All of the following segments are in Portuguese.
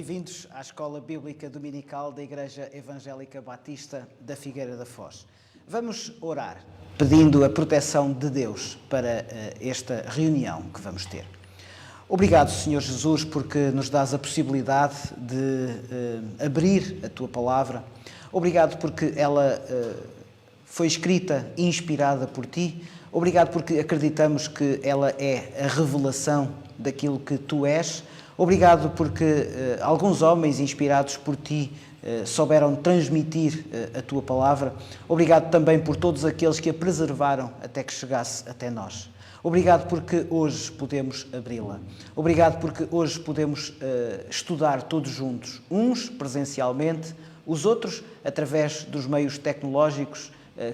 Bem-vindos à Escola Bíblica Dominical da Igreja Evangélica Batista da Figueira da Foz. Vamos orar, pedindo a proteção de Deus para esta reunião que vamos ter. Obrigado, Senhor Jesus, porque nos dás a possibilidade de abrir a Tua Palavra. Obrigado porque ela foi escrita e inspirada por Ti. Obrigado porque acreditamos que ela é a revelação daquilo que Tu és. Obrigado porque alguns homens inspirados por Ti souberam transmitir a Tua Palavra. Obrigado também por todos aqueles que a preservaram até que chegasse até nós. Obrigado porque hoje podemos abri-la. Obrigado porque hoje podemos estudar todos juntos, uns presencialmente, os outros através dos meios tecnológicos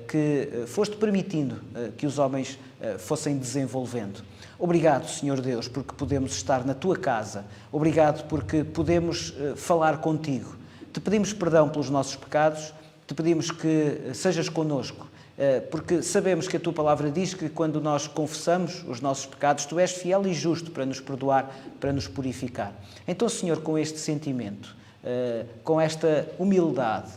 que foste permitindo que os homens fossem desenvolvendo. Obrigado, Senhor Deus, porque podemos estar na Tua casa. Obrigado porque podemos falar contigo. Te pedimos perdão pelos nossos pecados, te pedimos que sejas connosco, porque sabemos que a Tua Palavra diz que quando nós confessamos os nossos pecados, Tu és fiel e justo para nos perdoar, para nos purificar. Então, Senhor, com este sentimento, com esta humildade,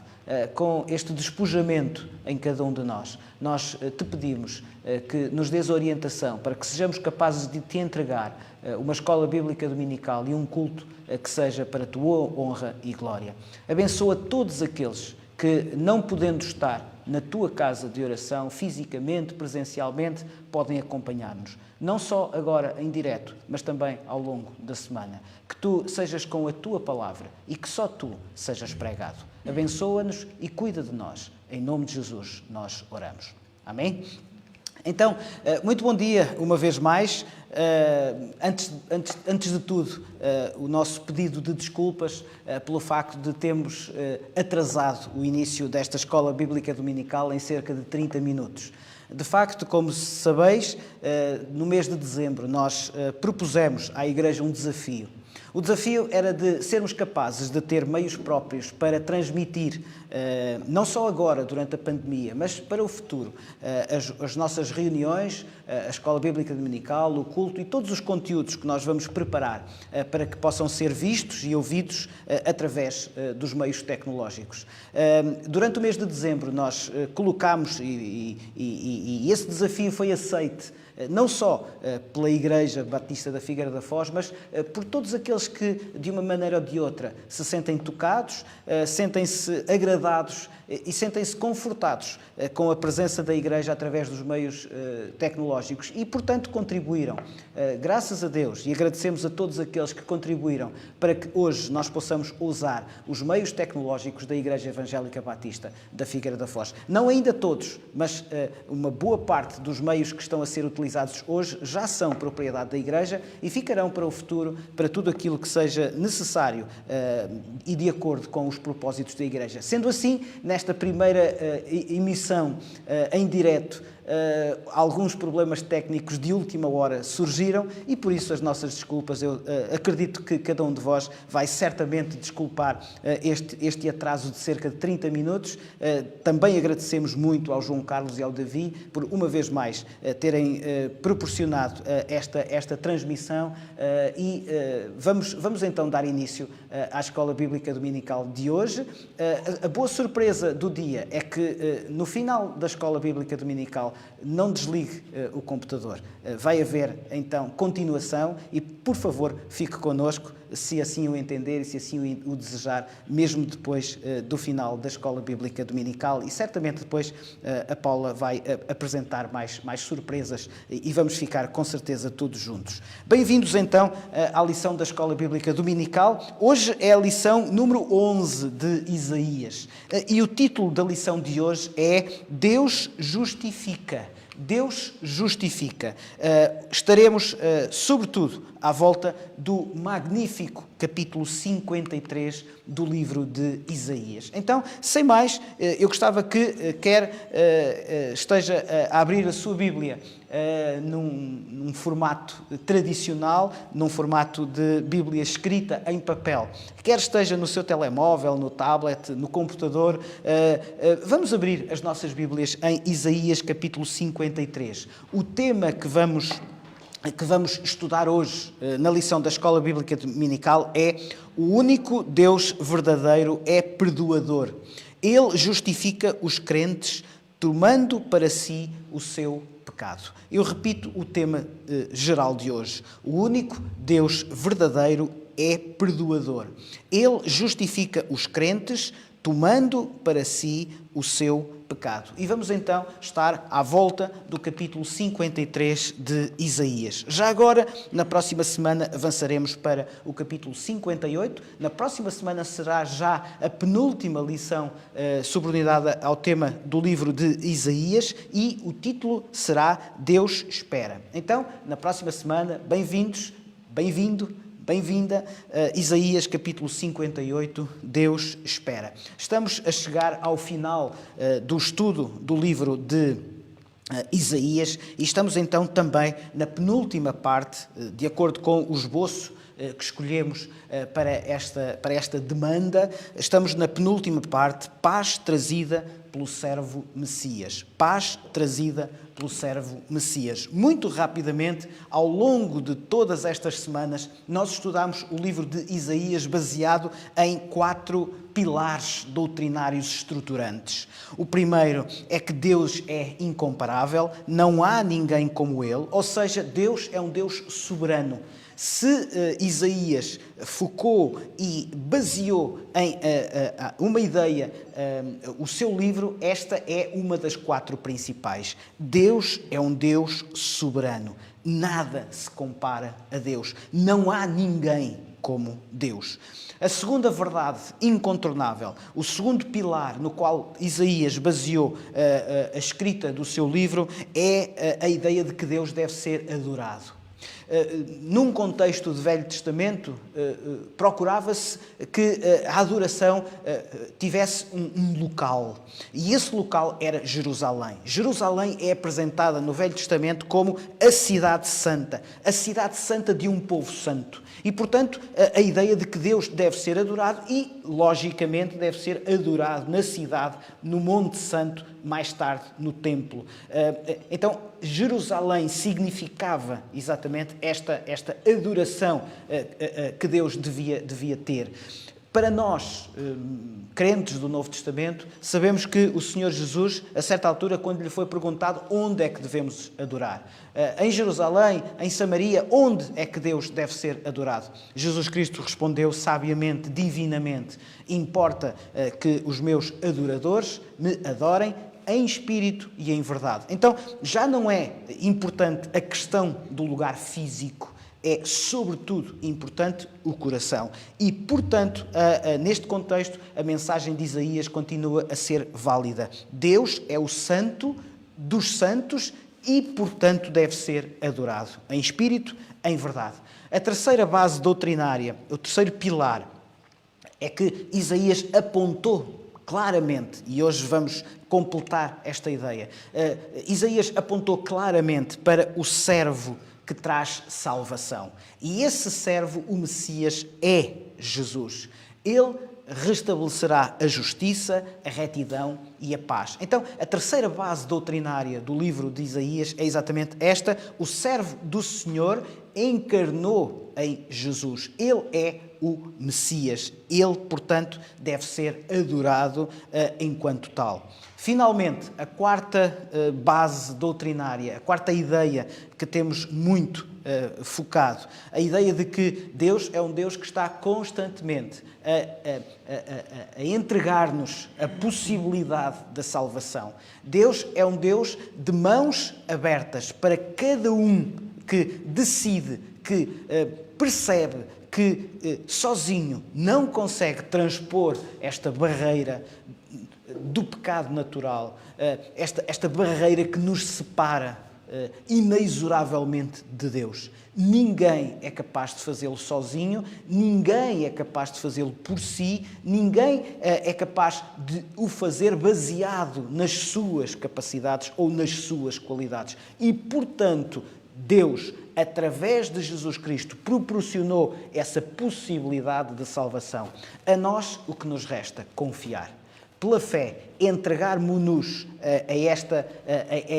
com este despojamento em cada um de nós, nós te pedimos que nos dês orientação para que sejamos capazes de te entregar uma escola bíblica dominical e um culto que seja para a tua honra e glória. Abençoa todos aqueles que, não podendo estar na tua casa de oração, fisicamente, presencialmente, podem acompanhar-nos. Não só agora em direto, mas também ao longo da semana. Que tu sejas com a tua palavra e que só tu sejas pregado. Abençoa-nos e cuida de nós. Em nome de Jesus nós oramos. Amém? Então, muito bom dia uma vez mais. Antes de tudo, o nosso pedido de desculpas pelo facto de termos atrasado o início desta Escola Bíblica Dominical em cerca de 30 minutos. De facto, como sabeis, no mês de dezembro nós propusemos à Igreja um desafio. O desafio era de sermos capazes de ter meios próprios para transmitir, não só agora, durante a pandemia, mas para o futuro, as nossas reuniões, a Escola Bíblica Dominical, o culto e todos os conteúdos que nós vamos preparar para que possam ser vistos e ouvidos através dos meios tecnológicos. Durante o mês de dezembro nós colocámos, e esse desafio foi aceite, não só pela Igreja Batista da Figueira da Foz, mas por todos aqueles que, de uma maneira ou de outra, se sentem tocados, sentem-se agradados e sentem-se confortados com a presença da Igreja através dos meios tecnológicos e, portanto, contribuíram. Graças a Deus, e agradecemos a todos aqueles que contribuíram para que hoje nós possamos usar os meios tecnológicos da Igreja Evangélica Batista da Figueira da Foz. Não ainda todos, mas uma boa parte dos meios que estão a ser utilizados hoje já são propriedade da Igreja e ficarão para o futuro, para tudo aquilo que seja necessário e de acordo com os propósitos da Igreja. Sendo assim, nesta primeira emissão em direto, alguns problemas técnicos de última hora surgiram e por isso as nossas desculpas. Eu acredito que cada um de vós vai certamente desculpar este atraso de cerca de 30 minutos. Também agradecemos muito ao João Carlos e ao Davi por uma vez mais terem proporcionado esta transmissão e vamos então dar início à Escola Bíblica Dominical de hoje. A boa surpresa do dia é que no final da Escola Bíblica Dominical não desligue o computador. Vai haver, então, continuação e, por favor, fique connosco, se assim o entender e se assim o desejar, mesmo depois do final da Escola Bíblica Dominical. E certamente depois a Paula vai apresentar mais surpresas e vamos ficar, com certeza, todos juntos. Bem-vindos, então, à lição da Escola Bíblica Dominical. Hoje é a lição número 11 de Isaías. E o título da lição de hoje é Deus justifica. Deus justifica. Estaremos, sobretudo, à volta do magnífico capítulo 53 do livro de Isaías. Então, sem mais, eu gostava que esteja a abrir a sua Bíblia num formato tradicional, num formato de Bíblia escrita em papel. Quer esteja no seu telemóvel, no tablet, no computador, vamos abrir as nossas Bíblias em Isaías capítulo 53. O tema que vamos que vamos estudar hoje na lição da Escola Bíblica Dominical é: o único Deus verdadeiro é perdoador. Ele justifica os crentes tomando para si o seu pecado. Eu repito o tema geral de hoje. O único Deus verdadeiro é perdoador. Ele justifica os crentes tomando para si o seu pecado. E vamos então estar à volta do capítulo 53 de Isaías. Já agora, na próxima semana, avançaremos para o capítulo 58. Na próxima semana será já a penúltima lição subordinada ao tema do livro de Isaías e o título será Deus Espera. Então, na próxima semana, bem-vindos, bem-vinda, Isaías capítulo 58, Deus Espera. Estamos a chegar ao final do estudo do livro de Isaías e estamos então também na penúltima parte, de acordo com o esboço que escolhemos para esta demanda. Estamos na penúltima parte, paz trazida pelo servo Messias. Paz trazida pelo servo Messias. Muito rapidamente, ao longo de todas estas semanas, nós estudamos o livro de Isaías baseado em 4 pilares doutrinários estruturantes. O primeiro é que Deus é incomparável, não há ninguém como Ele, ou seja, Deus é um Deus soberano. Se Isaías focou e baseou em uma ideia o seu livro, esta é uma das 4 principais. Deus é um Deus soberano. Nada se compara a Deus. Não há ninguém como Deus. A segunda verdade incontornável, o segundo pilar no qual Isaías baseou a escrita do seu livro é a ideia de que Deus deve ser adorado. Num contexto de Velho Testamento, procurava-se que a adoração tivesse um local. E esse local era Jerusalém. Jerusalém é apresentada no Velho Testamento como a cidade santa de um povo santo. E, portanto, a ideia de que Deus deve ser adorado e, logicamente, deve ser adorado na cidade, no Monte Santo, mais tarde no templo. Então, Jerusalém significava exatamente esta adoração que Deus devia ter. Para nós, crentes do Novo Testamento, sabemos que o Senhor Jesus, a certa altura, quando lhe foi perguntado onde é que devemos adorar, em Jerusalém, em Samaria, onde é que Deus deve ser adorado? Jesus Cristo respondeu sabiamente, divinamente: importa que os meus adoradores me adorem em espírito e em verdade. Então, já não é importante a questão do lugar físico, é, sobretudo, importante o coração. E, portanto, neste contexto, a mensagem de Isaías continua a ser válida. Deus é o santo dos santos e, portanto, deve ser adorado em espírito, em verdade. A terceira base doutrinária, o terceiro pilar, é que Isaías apontou claramente, e hoje vamos completar esta ideia, Isaías apontou claramente para o servo que traz salvação. E esse servo, o Messias, é Jesus. Ele restabelecerá a justiça, a retidão e a paz. Então, a terceira base doutrinária do livro de Isaías é exatamente esta: o servo do Senhor encarnou em Jesus. Ele é o Messias. Ele, portanto, deve ser adorado enquanto tal. Finalmente, a quarta base doutrinária, a quarta ideia que temos muito focado, a ideia de que Deus é um Deus que está constantemente a entregar-nos a possibilidade da salvação. Deus é um Deus de mãos abertas para cada um que decide, que percebe que sozinho não consegue transpor esta barreira do pecado natural, esta barreira que nos separa inexoravelmente de Deus. Ninguém é capaz de fazê-lo sozinho, ninguém é capaz de fazê-lo por si, ninguém é capaz de o fazer baseado nas suas capacidades ou nas suas qualidades. E, portanto, Deus, através de Jesus Cristo, proporcionou essa possibilidade de salvação. A nós, o que nos resta? Confiar. pela fé, entregarmos-nos a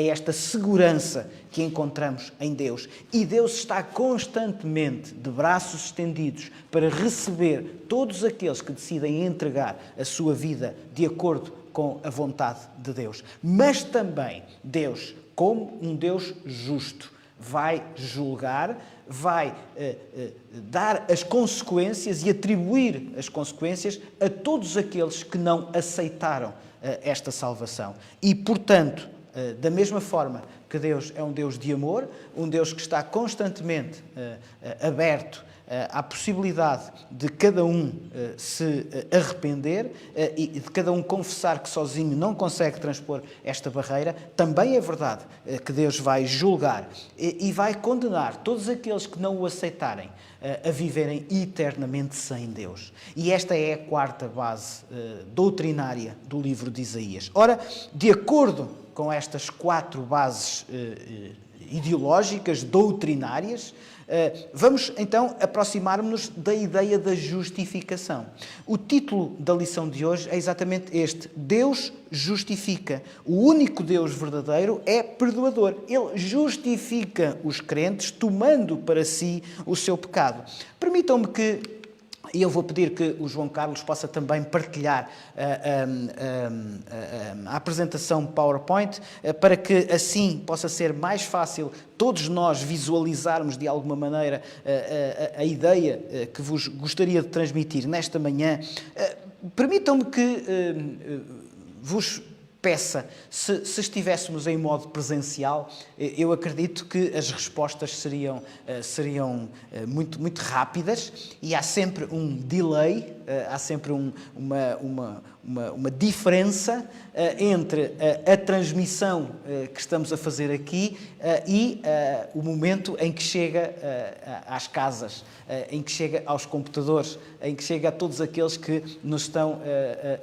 esta segurança que encontramos em Deus. E Deus está constantemente de braços estendidos para receber todos aqueles que decidem entregar a sua vida de acordo com a vontade de Deus. Mas também Deus, como um Deus justo, vai julgar, vai dar as consequências e atribuir as consequências a todos aqueles que não aceitaram esta salvação. E, portanto, da mesma forma que Deus é um Deus de amor, um Deus que está constantemente aberto à possibilidade de cada um se arrepender e de cada um confessar que sozinho não consegue transpor esta barreira, também é verdade que Deus vai julgar e vai condenar todos aqueles que não o aceitarem a viverem eternamente sem Deus. E esta é a quarta base doutrinária do livro de Isaías. Ora, de acordo com estas quatro bases ideológicas, doutrinárias, vamos então aproximar-nos da ideia da justificação. O título da lição de hoje é exatamente este: Deus justifica. O único Deus verdadeiro é perdoador. Ele justifica os crentes tomando para si o seu pecado. Permitam-me que e eu vou pedir que o João Carlos possa também partilhar a apresentação PowerPoint para que assim possa ser mais fácil todos nós visualizarmos de alguma maneira a ideia que vos gostaria de transmitir nesta manhã. Permitam-me que vos peça, se estivéssemos em modo presencial, eu acredito que as respostas seriam muito rápidas e há sempre um delay, há sempre uma diferença entre a transmissão que estamos a fazer aqui e o momento em que chega às casas, em que chega aos computadores, em que chega a todos aqueles que nos estão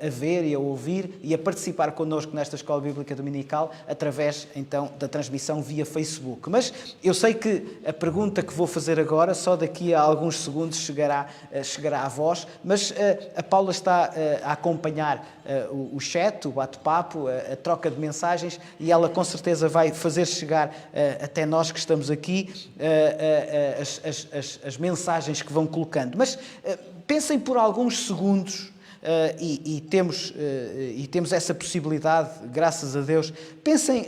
a ver e a ouvir e a participar connosco nesta Escola Bíblica Dominical através, então, da transmissão via Facebook. Mas eu sei que a pergunta que vou fazer agora, só daqui a alguns segundos chegará à voz, mas a Paula está a acompanhar o chat, o bate-papo, a troca de mensagens e ela com certeza vai fazer chegar até nós que estamos aqui as mensagens que vão colocando. Mas pensem por alguns segundos e temos essa possibilidade, graças a Deus. Pensem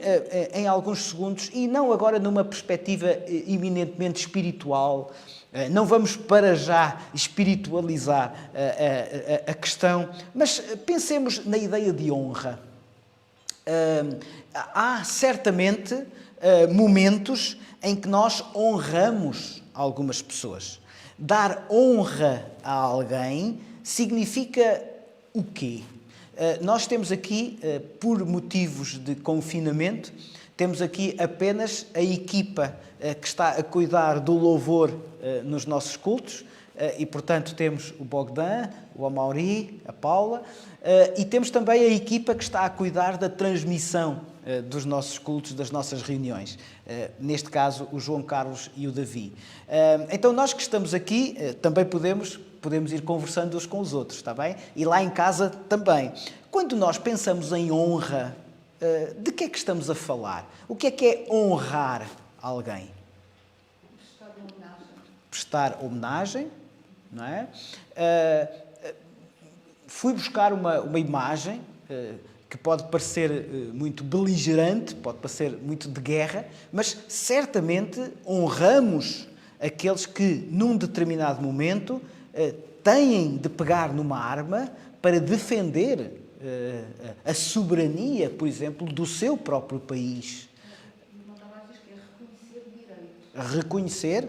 em alguns segundos e não agora numa perspectiva eminentemente espiritual. Não vamos para já espiritualizar a questão, mas pensemos na ideia de honra. Há certamente momentos em que nós honramos algumas pessoas. Dar honra a alguém significa o quê? Nós temos aqui, por motivos de confinamento, temos aqui apenas a equipa que está a cuidar do louvor nos nossos cultos e, portanto, temos o Bogdan, o Amauri, a Paula e temos também a equipa que está a cuidar da transmissão dos nossos cultos, das nossas reuniões. Neste caso, o João Carlos e o Davi. Então, nós que estamos aqui também podemos ir conversando uns com os outros, está bem? E lá em casa também. Quando nós pensamos em honra, de que é que estamos a falar? O que é honrar alguém? Prestar homenagem, não é? Fui buscar uma imagem que pode parecer muito beligerante, pode parecer muito de guerra, mas certamente honramos aqueles que, num determinado momento, têm de pegar numa arma para defender a soberania, por exemplo, do seu próprio país. Reconhecer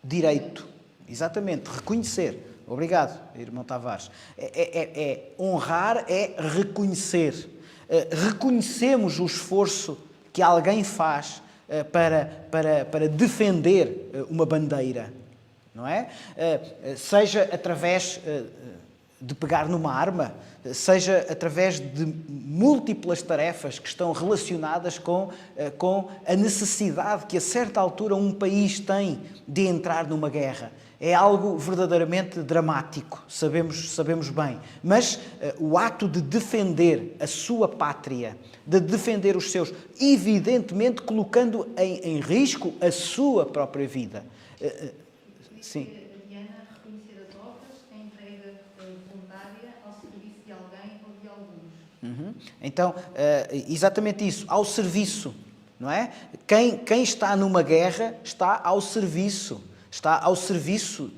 direito. Exatamente, reconhecer. Obrigado, irmão Tavares. Honrar é reconhecer. Reconhecemos o esforço que alguém faz para defender uma bandeira, não é? Seja através de pegar numa arma, seja através de múltiplas tarefas que estão relacionadas com a necessidade que a certa altura um país tem de entrar numa guerra. É algo verdadeiramente dramático, sabemos bem. Mas o ato de defender a sua pátria, de defender os seus, evidentemente colocando em risco a sua própria vida. Sim. A Diana reconhecer as obras em entrega voluntária ao serviço de alguém ou de alguns. Então, exatamente isso, ao serviço, não é? Quem está numa guerra está ao serviço. Está ao serviço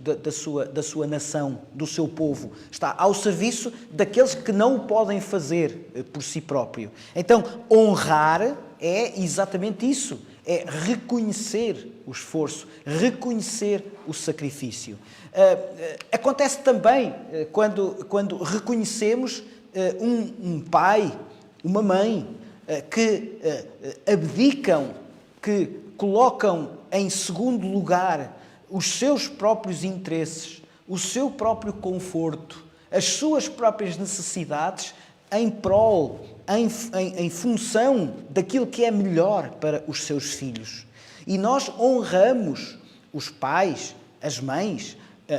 da sua nação, do seu povo. Está ao serviço daqueles que não o podem fazer por si próprio. Então, honrar é exatamente isso. É reconhecer o esforço, reconhecer o sacrifício. Acontece também quando reconhecemos um pai, uma mãe, que abdicam, que colocam em segundo lugar os seus próprios interesses, o seu próprio conforto, as suas próprias necessidades em prol, em função daquilo que é melhor para os seus filhos. E nós honramos os pais, as mães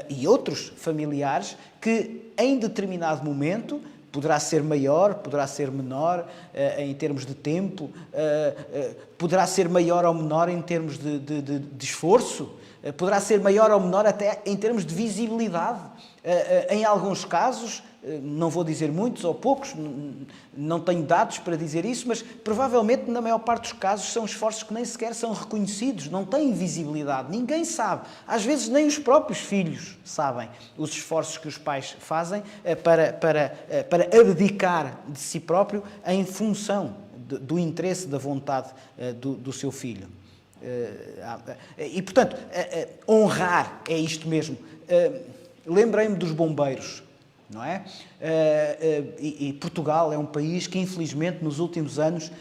e outros familiares que, em determinado momento, poderá ser maior, poderá ser menor em termos de tempo, poderá ser maior ou menor em termos de esforço, poderá ser maior ou menor até em termos de visibilidade. Em alguns casos, não vou dizer muitos ou poucos, não tenho dados para dizer isso, mas provavelmente na maior parte dos casos são esforços que nem sequer são reconhecidos, não têm visibilidade, ninguém sabe. Às vezes nem os próprios filhos sabem os esforços que os pais fazem para abdicar de si próprio em função do interesse, da vontade do seu filho. E, portanto, honrar é isto mesmo. Lembrei-me dos bombeiros, não é? E Portugal é um país que, infelizmente, nos últimos anos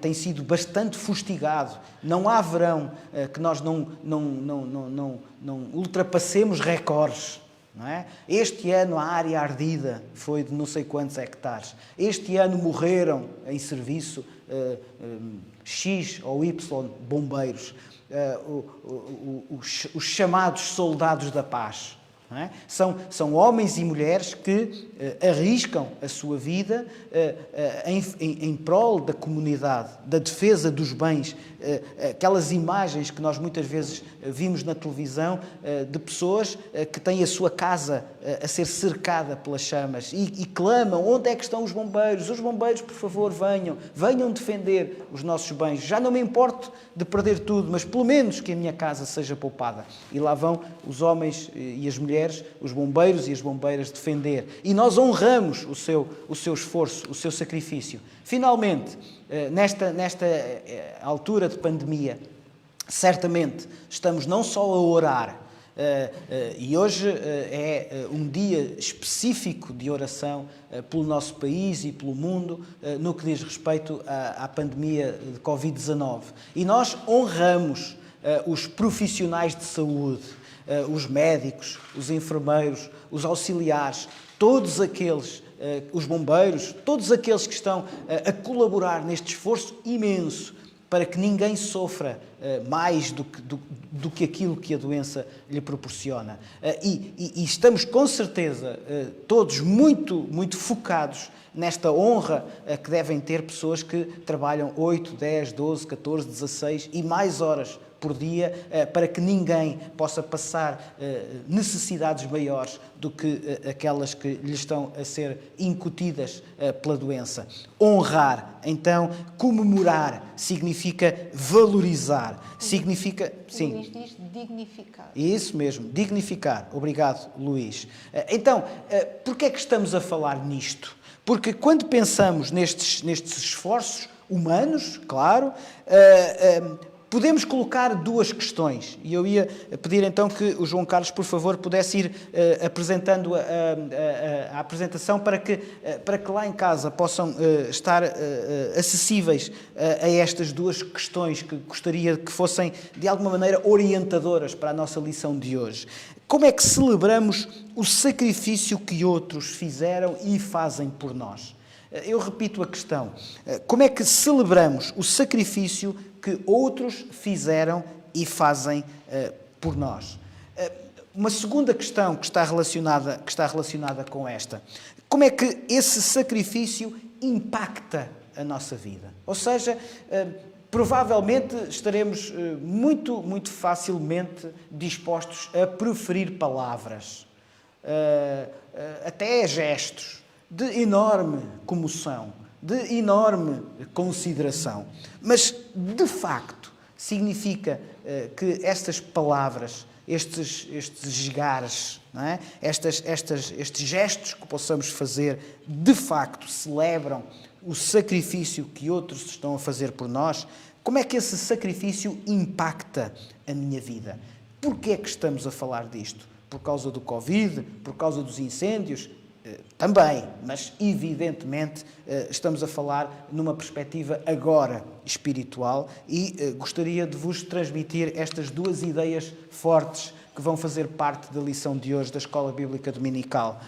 tem sido bastante fustigado. Não há verão que nós não ultrapassemos recordes. Não é? Este ano a área ardida foi de não sei quantos hectares. Este ano morreram em serviço X ou Y bombeiros, os chamados soldados da paz. Não é? São homens e mulheres que arriscam a sua vida em prol da comunidade, da defesa dos bens. Aquelas imagens que nós muitas vezes vimos na televisão de pessoas que têm a sua casa a ser cercada pelas chamas e clamam: onde é que estão os bombeiros? Os bombeiros, por favor, venham defender os nossos bens. Já não me importo de perder tudo, mas pelo menos que a minha casa seja poupada. E lá vão os homens e as mulheres, os bombeiros e as bombeiras defender. E nós honramos o seu esforço, o seu sacrifício. Finalmente, nesta altura de pandemia, certamente estamos não só a orar, e hoje é um dia específico de oração pelo nosso país e pelo mundo no que diz respeito à pandemia de Covid-19. E nós honramos os profissionais de saúde, os médicos, os enfermeiros, os auxiliares, todos aqueles, os bombeiros, todos aqueles que estão a colaborar neste esforço imenso para que ninguém sofra mais do que aquilo que a doença lhe proporciona. E estamos com certeza todos muito focados nesta honra que devem ter pessoas que trabalham 8, 10, 12, 14, 16 e mais horas por dia, para que ninguém possa passar necessidades maiores do que aquelas que lhe estão a ser incutidas pela doença. Honrar, então, comemorar, significa valorizar, significa... Sim. Luís diz dignificar. Isso mesmo, dignificar. Obrigado, Luís. Então, porquê é que estamos a falar nisto? Porque quando pensamos nestes esforços humanos, claro, podemos colocar duas questões, e eu ia pedir então que o João Carlos, por favor, pudesse ir apresentando a apresentação para que lá em casa possam estar acessíveis a estas duas questões que gostaria que fossem, de alguma maneira, orientadoras para a nossa lição de hoje. Como é que celebramos o sacrifício que outros fizeram e fazem por nós? Eu repito a questão. Como é que celebramos o sacrifício que outros fizeram e fazem por nós? uma segunda questão que está relacionada com esta. Como é que esse sacrifício impacta a nossa vida? Ou seja, provavelmente estaremos muito facilmente dispostos a proferir palavras, até gestos, de enorme comoção, de enorme consideração. Mas, de facto, significa que estas palavras, estes esgares, não é? Estes gestos que possamos fazer, de facto, celebram o sacrifício que outros estão a fazer por nós? Como é que esse sacrifício impacta a minha vida? Porquê é que estamos a falar disto? Por causa do Covid? Por causa dos incêndios? Também, mas evidentemente estamos a falar numa perspectiva agora espiritual e gostaria de vos transmitir estas duas ideias fortes que vão fazer parte da lição de hoje da Escola Bíblica Dominical.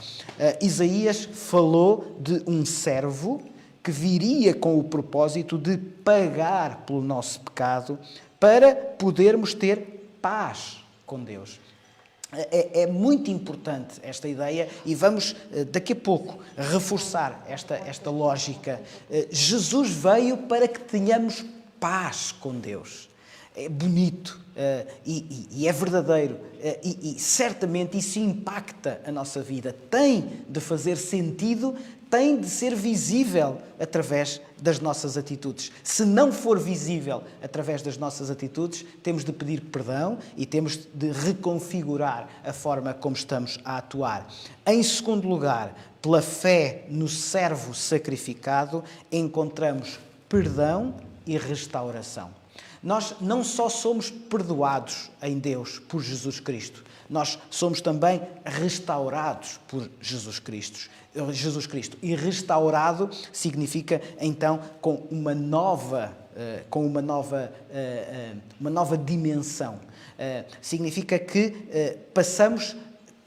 Isaías falou de um servo que viria com o propósito de pagar pelo nosso pecado para podermos ter paz com Deus. É muito importante esta ideia e vamos daqui a pouco reforçar esta lógica. Jesus veio para que tenhamos paz com Deus. É bonito e é verdadeiro e certamente isso impacta a nossa vida. Tem de fazer sentido, tem de ser visível através das nossas atitudes. Se não for visível através das nossas atitudes, temos de pedir perdão e temos de reconfigurar a forma como estamos a atuar. Em segundo lugar, pela fé no servo sacrificado, encontramos perdão e restauração. Nós não só somos perdoados em Deus por Jesus Cristo, nós somos também restaurados por Jesus Cristo. E restaurado significa, então, com uma nova dimensão. Significa que passamos,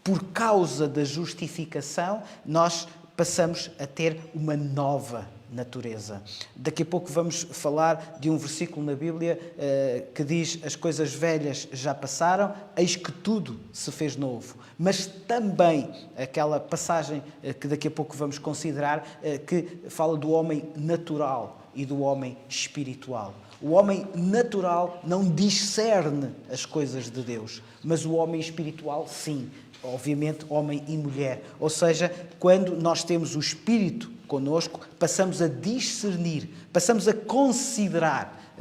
por causa da justificação, nós passamos a ter uma nova natureza. Daqui a pouco vamos falar de um versículo na Bíblia que diz: as coisas velhas já passaram, eis que tudo se fez novo. Mas também aquela passagem que daqui a pouco vamos considerar que fala do homem natural e do homem espiritual. O homem natural não discerne as coisas de Deus, mas o homem espiritual, sim. Obviamente, homem e mulher. Ou seja, quando nós temos o Espírito connosco, passamos a discernir, passamos a considerar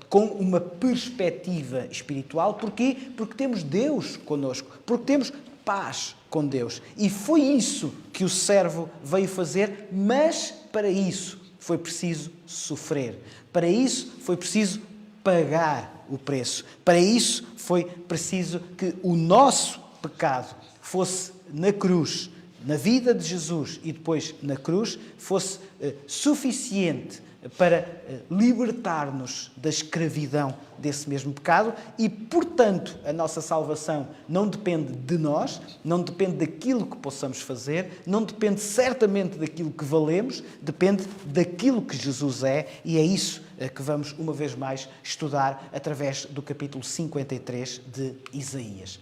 com uma perspectiva espiritual. Porquê? Porque temos Deus connosco, porque temos paz com Deus. E foi isso que o servo veio fazer, mas para isso foi preciso sofrer. Para isso foi preciso pagar o preço. Para isso foi preciso que o nosso pecado fosse na cruz, na vida de Jesus e depois na cruz, fosse suficiente para libertar-nos da escravidão desse mesmo pecado e, portanto, a nossa salvação não depende de nós, não depende daquilo que possamos fazer, não depende certamente daquilo que valemos, depende daquilo que Jesus é, e é isso que vamos, uma vez mais, estudar através do capítulo 53 de Isaías.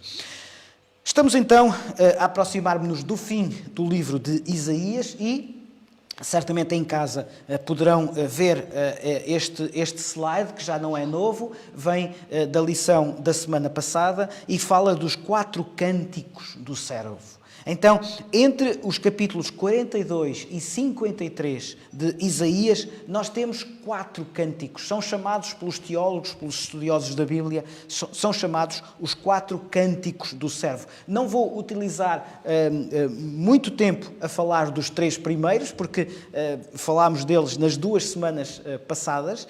Estamos então a aproximar-nos do fim do livro de Isaías e certamente em casa poderão ver este slide, que já não é novo, vem da lição da semana passada e fala dos 4 cânticos do servo. Então, entre os capítulos 42 e 53 de Isaías, nós temos 4 cânticos. São chamados pelos teólogos, pelos estudiosos da Bíblia, são chamados os 4 cânticos do servo. Não vou utilizar muito tempo a falar dos 3 primeiros, porque falámos deles nas 2 semanas passadas.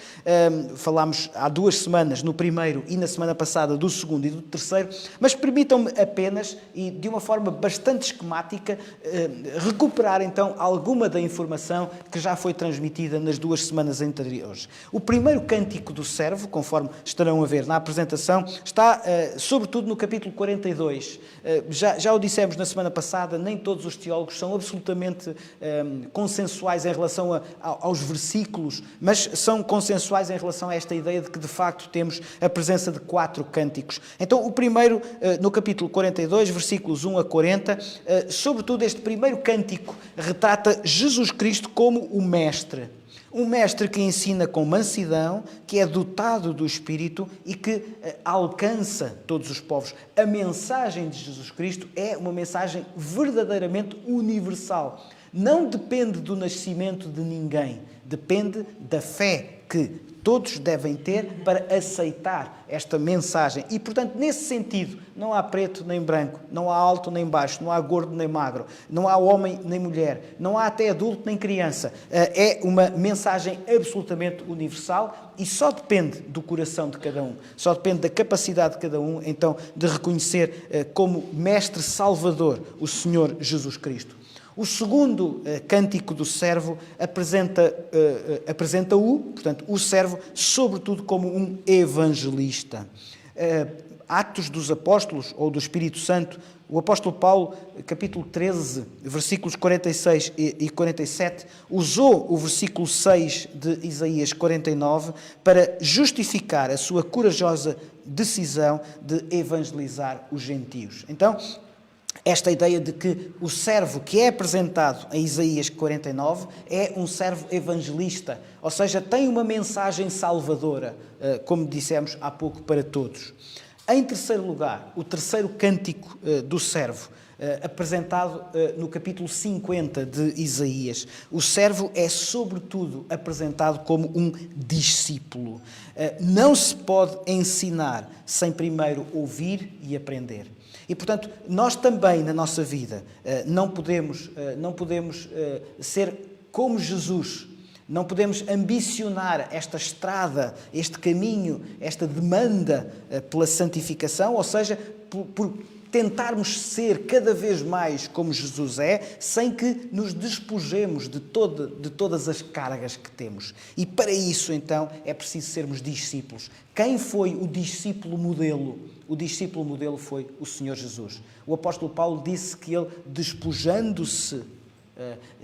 Falámos há 2 semanas no primeiro e na semana passada do segundo e do terceiro, mas permitam-me apenas, e de uma forma bastante bastante esquemática, recuperar então alguma da informação que já foi transmitida nas 2 semanas anteriores. O primeiro cântico do servo, conforme estarão a ver na apresentação, está sobretudo no capítulo 42. Já o dissemos na semana passada, nem todos os teólogos são absolutamente consensuais em relação aos versículos, mas são consensuais em relação a esta ideia de que de facto temos a presença de 4 cânticos. Então o primeiro, no capítulo 42, versículos 1 a 40, sobretudo este primeiro cântico retrata Jesus Cristo como o Mestre. Um mestre que ensina com mansidão, que é dotado do Espírito e que alcança todos os povos. A mensagem de Jesus Cristo é uma mensagem verdadeiramente universal. Não depende do nascimento de ninguém, depende da fé que todos devem ter para aceitar esta mensagem. E, portanto, nesse sentido, não há preto nem branco, não há alto nem baixo, não há gordo nem magro, não há homem nem mulher, não há até adulto nem criança. É uma mensagem absolutamente universal e só depende do coração de cada um, só depende da capacidade de cada um, então, de reconhecer como Mestre Salvador o Senhor Jesus Cristo. O segundo cântico do servo apresenta-o, portanto, o servo, sobretudo como um evangelista. Atos dos Apóstolos, ou do Espírito Santo, o apóstolo Paulo, capítulo 13, versículos 46 e 47, usou o versículo 6 de Isaías 49 para justificar a sua corajosa decisão de evangelizar os gentios. Então, esta ideia de que o servo que é apresentado em Isaías 49 é um servo evangelista, ou seja, tem uma mensagem salvadora, como dissemos há pouco, para todos. Em terceiro lugar, o terceiro cântico do servo, apresentado no capítulo 50 de Isaías. O servo é, sobretudo, apresentado como um discípulo. Não se pode ensinar sem primeiro ouvir e aprender. E, portanto, nós também, na nossa vida, não podemos ser como Jesus. Não podemos ambicionar esta estrada, este caminho, esta demanda pela santificação, ou seja, por tentarmos ser cada vez mais como Jesus é, sem que nos despojemos de todas as cargas que temos. E para isso, então, é preciso sermos discípulos. Quem foi o discípulo modelo? O discípulo modelo foi o Senhor Jesus. O apóstolo Paulo disse que ele, despojando-se,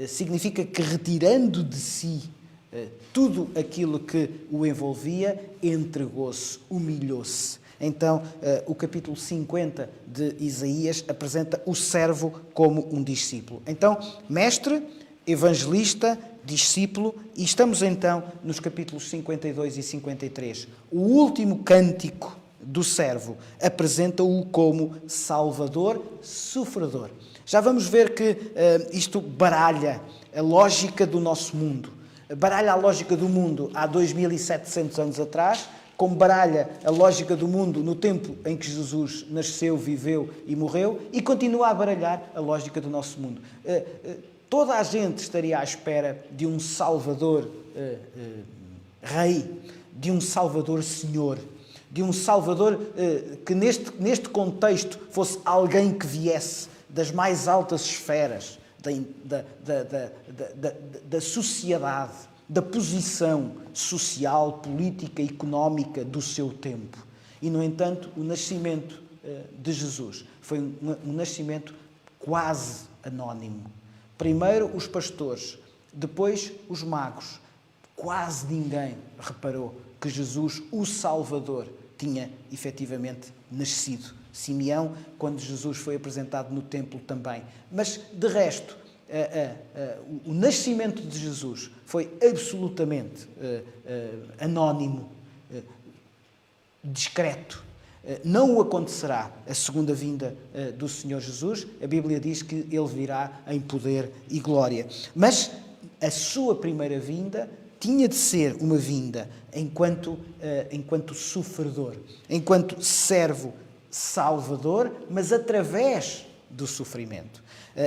significa que retirando de si tudo aquilo que o envolvia, entregou-se, humilhou-se. Então, o capítulo 50 de Isaías apresenta o servo como um discípulo. Então, mestre, evangelista, discípulo, e estamos então nos capítulos 52 e 53. O último cântico do servo apresenta-o como salvador, sofredor. Já vamos ver que isto baralha a lógica do nosso mundo. Baralha a lógica do mundo há 2700 anos atrás, como baralha a lógica do mundo no tempo em que Jesus nasceu, viveu e morreu, e continua a baralhar a lógica do nosso mundo. Toda a gente estaria à espera de um Salvador Rei, de um Salvador Senhor, de um Salvador que neste contexto fosse alguém que viesse das mais altas esferas da sociedade, da posição social, política e económica do seu tempo. E, no entanto, o nascimento de Jesus foi um nascimento quase anónimo. Primeiro os pastores, depois os magos. Quase ninguém reparou que Jesus, o Salvador, tinha efetivamente nascido. Simeão, quando Jesus foi apresentado no templo também. Mas, de resto, o nascimento de Jesus foi absolutamente anónimo, discreto. Não o acontecerá a segunda vinda do Senhor Jesus. A Bíblia diz que ele virá em poder e glória. Mas a sua primeira vinda tinha de ser uma vinda enquanto sofredor, enquanto servo salvador, mas através do sofrimento.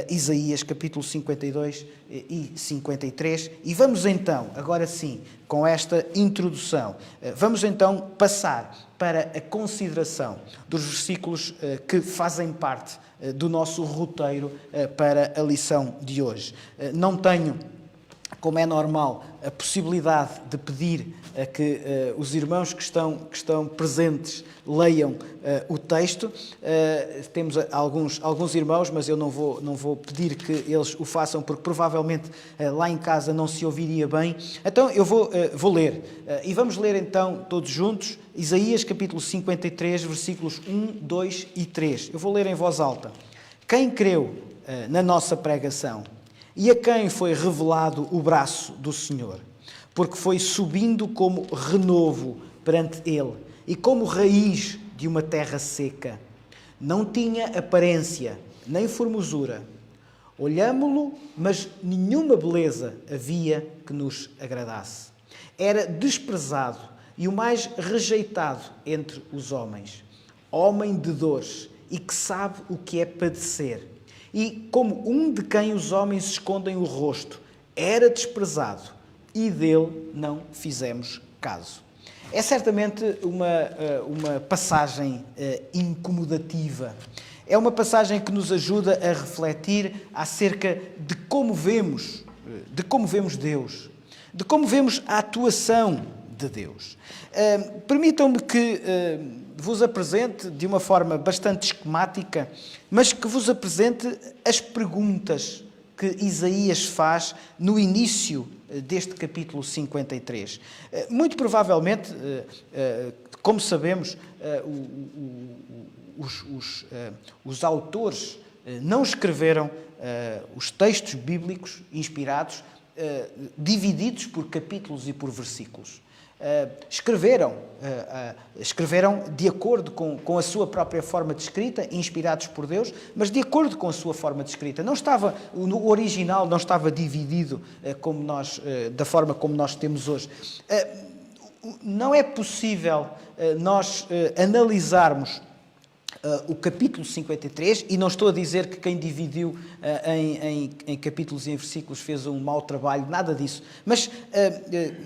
Isaías capítulo 52 e 53. E vamos então, agora sim, com esta introdução, vamos então passar para a consideração dos versículos que fazem parte do nosso roteiro para a lição de hoje. Não tenho, como é normal, a possibilidade de pedir a que os irmãos que estão presentes leiam o texto. Temos alguns irmãos, mas eu não vou pedir que eles o façam, porque provavelmente lá em casa não se ouviria bem. Então eu vou ler. E vamos ler então todos juntos Isaías capítulo 53, versículos 1, 2 e 3. Eu vou ler em voz alta. Quem creu na nossa pregação e a quem foi revelado o braço do Senhor, porque foi subindo como renovo perante ele e como raiz de uma terra seca. Não tinha aparência nem formosura. Olhámo-lo, mas nenhuma beleza havia que nos agradasse. Era desprezado e o mais rejeitado entre os homens. Homem de dores e que sabe o que é padecer. E como um de quem os homens escondem o rosto, era desprezado e dele não fizemos caso. É certamente uma passagem incomodativa. É uma passagem que nos ajuda a refletir acerca de como vemos Deus, de como vemos a atuação de Deus. Permitam-me que vos apresente de uma forma bastante esquemática, mas que vos apresente as perguntas que Isaías faz no início deste capítulo 53. Muito provavelmente, como sabemos, os autores não escreveram os textos bíblicos inspirados divididos por capítulos e por versículos. Escreveram de acordo com a sua própria forma de escrita, inspirados por Deus, mas de acordo com a sua forma de escrita. No original não estava dividido da forma como nós temos hoje. Não é possível nós analisarmos o capítulo 53, e não estou a dizer que quem dividiu em capítulos e em versículos fez um mau trabalho, nada disso. Mas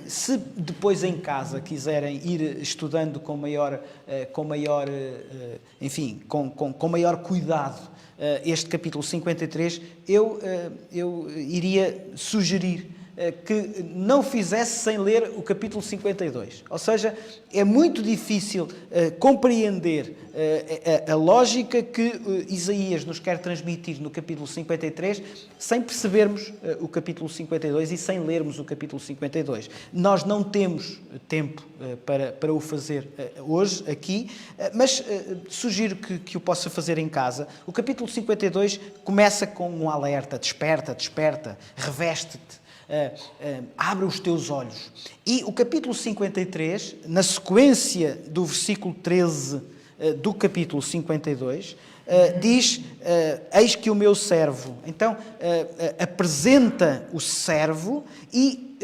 se depois em casa quiserem ir estudando com maior cuidado este capítulo 53, eu iria sugerir que não fizesse sem ler o capítulo 52. Ou seja, é muito difícil compreender a lógica que Isaías nos quer transmitir no capítulo 53 sem percebermos o capítulo 52 e sem lermos o capítulo 52. Nós não temos tempo para o fazer hoje, aqui, mas sugiro que o possa fazer em casa. O capítulo 52 começa com um alerta: desperta, desperta, reveste-te. Abre os teus olhos. E o capítulo 53, na sequência do versículo 13 do capítulo 52, diz: eis que o meu servo. Então, apresenta o servo e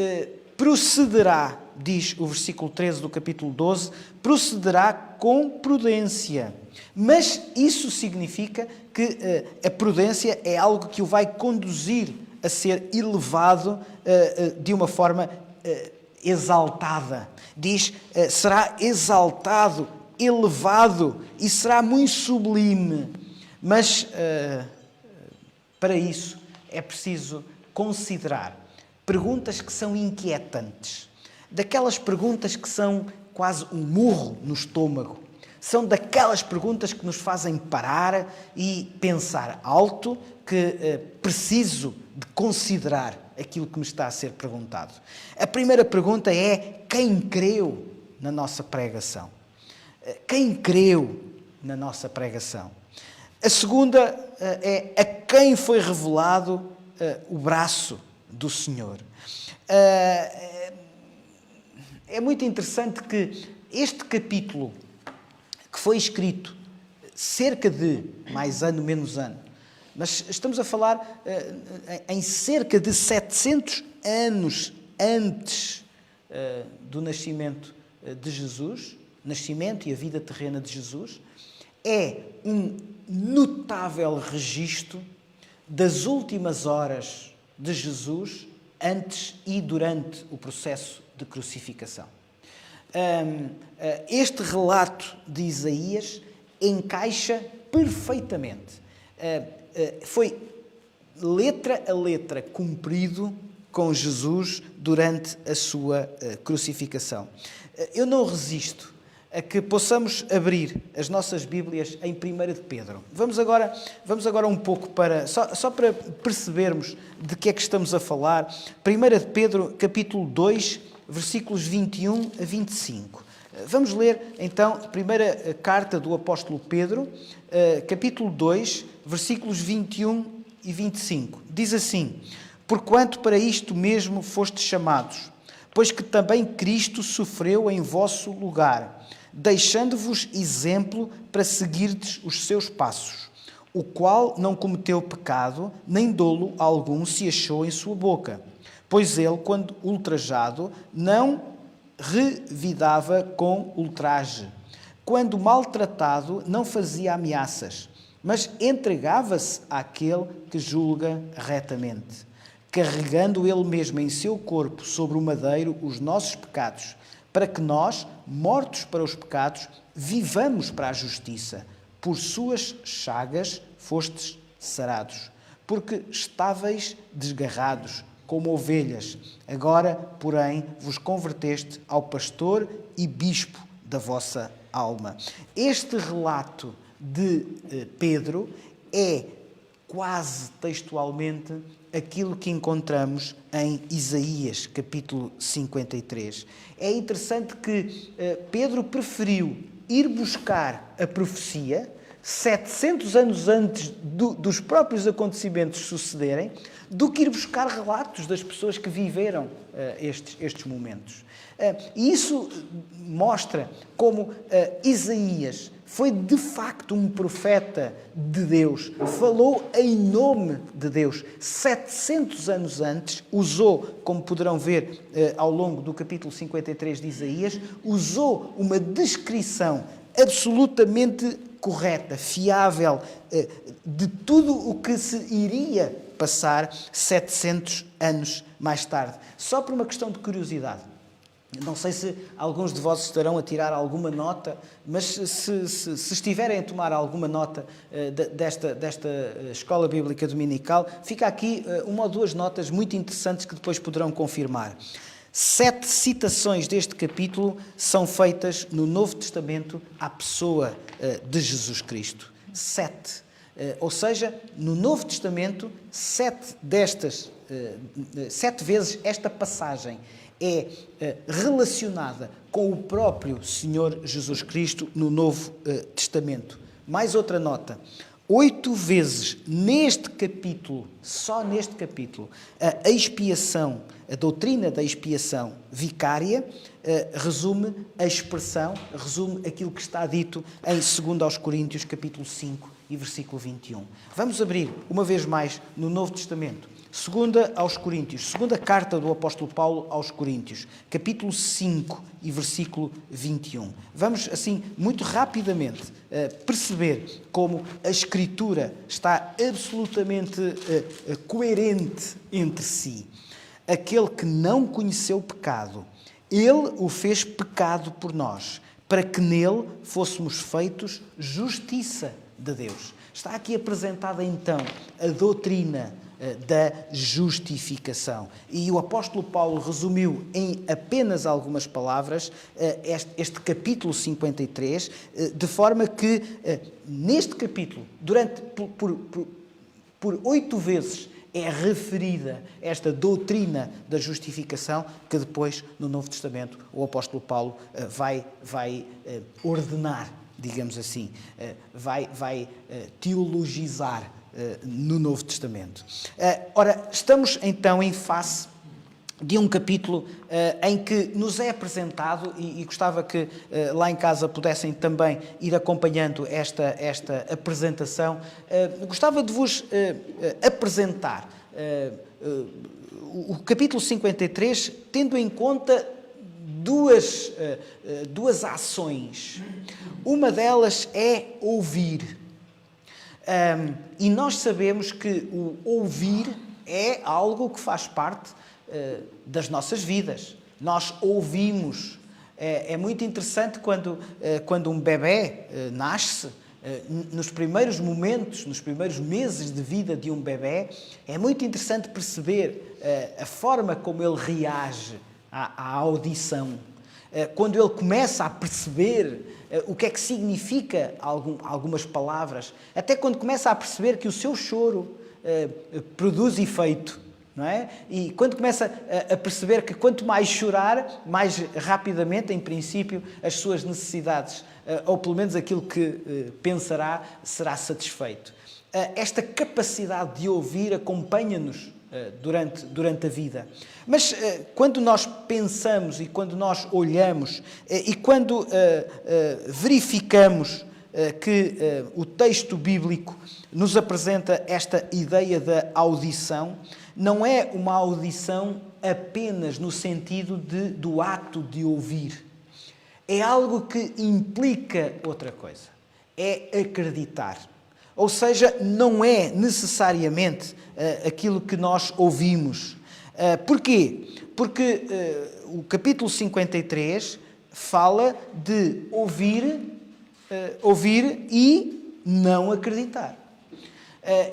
procederá, diz o versículo 13 do capítulo 12, procederá com prudência. Mas isso significa que a prudência é algo que o vai conduzir a ser elevado de uma forma exaltada. Diz, será exaltado, elevado e será muito sublime. Mas para isso é preciso considerar perguntas que são inquietantes. Daquelas perguntas que são quase um murro no estômago. São daquelas perguntas que nos fazem parar e pensar alto, que preciso de considerar aquilo que me está a ser perguntado. A primeira pergunta é: quem creu na nossa pregação? Quem creu na nossa pregação? A segunda é: a quem foi revelado o braço do Senhor? É muito interessante que este capítulo, que foi escrito cerca de, mais ano, menos ano, mas estamos a falar em cerca de 700 anos antes do nascimento de Jesus, nascimento e a vida terrena de Jesus, é um notável registro das últimas horas de Jesus antes e durante o processo de crucificação. este relato de Isaías encaixa perfeitamente. Foi letra a letra cumprido com Jesus durante a sua crucificação. Eu não resisto a que possamos abrir as nossas Bíblias em 1 de Pedro. Vamos agora um pouco só para percebermos de que é que estamos a falar. 1 de Pedro, capítulo 2, versículos 21 a 25. Vamos ler, então, a primeira carta do apóstolo Pedro, capítulo 2, versículos 21 e 25. Diz assim: porquanto para isto mesmo fostes chamados, pois que também Cristo sofreu em vosso lugar, deixando-vos exemplo para seguirdes os seus passos, o qual não cometeu pecado, nem dolo algum se achou em sua boca. Pois ele, quando ultrajado, não revidava com ultraje. Quando maltratado, não fazia ameaças, mas entregava-se àquele que julga retamente, carregando ele mesmo em seu corpo sobre o madeiro os nossos pecados, para que nós, mortos para os pecados, vivamos para a justiça. Por suas chagas fostes sarados, porque estáveis desgarrados, como ovelhas. Agora, porém, vos converteste ao pastor e bispo da vossa alma. Este relato de Pedro é quase textualmente aquilo que encontramos em Isaías, capítulo 53. É interessante que Pedro preferiu ir buscar a profecia 700 anos antes dos próprios acontecimentos sucederem, do que ir buscar relatos das pessoas que viveram estes momentos. E isso mostra como Isaías foi de facto um profeta de Deus, falou em nome de Deus. 700 anos antes, usou, como poderão ver ao longo do capítulo 53 de Isaías, usou uma descrição absolutamente correta, fiável, de tudo o que se iria passar 700 anos mais tarde. Só por uma questão de curiosidade. Não sei se alguns de vós estarão a tirar alguma nota, mas se estiverem a tomar alguma nota desta Escola Bíblica Dominical, fica aqui uma ou duas notas muito interessantes que depois poderão confirmar. 7 citações deste capítulo são feitas no Novo Testamento à pessoa de Jesus Cristo. 7. Ou seja, no Novo Testamento, 7 vezes esta passagem é relacionada com o próprio Senhor Jesus Cristo no Novo Testamento. Mais outra nota. 8 vezes neste capítulo, só neste capítulo, a expiação, a doutrina da expiação vicária resume a expressão, resume aquilo que está dito em 2 Coríntios, capítulo 5 e versículo 21. Vamos abrir, uma vez mais, no Novo Testamento. Segunda carta do apóstolo Paulo aos Coríntios, capítulo 5 e versículo 21. Vamos, assim, muito rapidamente perceber como a Escritura está absolutamente coerente entre si. Aquele que não conheceu pecado, ele o fez pecado por nós, para que nele fôssemos feitos justiça de Deus. Está aqui apresentada, então, a doutrina da justificação. E o apóstolo Paulo resumiu em apenas algumas palavras este capítulo 53, de forma que neste capítulo, por 8 vezes, é referida esta doutrina da justificação que depois, no Novo Testamento, o apóstolo Paulo vai ordenar, digamos assim, vai teologizar no Novo Testamento. Ora, estamos então em face de um capítulo em que nos é apresentado, e gostava que lá em casa pudessem também ir acompanhando esta apresentação, gostava de vos apresentar o capítulo 53, tendo em conta duas ações. Uma delas é ouvir. E nós sabemos que o ouvir é algo que faz parte das nossas vidas. Nós ouvimos É muito interessante quando um bebé nasce, nos primeiros momentos, nos primeiros meses de vida de um bebé, é muito interessante perceber a forma como ele reage à audição. Quando ele começa a perceber o que é que significa algumas palavras, até quando começa a perceber que o seu choro produz efeito, não é? E quando começa a perceber que quanto mais chorar, mais rapidamente, em princípio, as suas necessidades, ou pelo menos aquilo que pensará, será satisfeito. Esta capacidade de ouvir acompanha-nos durante a vida. Mas quando nós pensamos e quando nós olhamos e quando verificamos que o texto bíblico nos apresenta esta ideia da audição, não é uma audição apenas no sentido do ato de ouvir. É algo que implica outra coisa. É acreditar. Ou seja, não é necessariamente aquilo que nós ouvimos. Porquê? Porque o capítulo 53 fala de ouvir e não acreditar.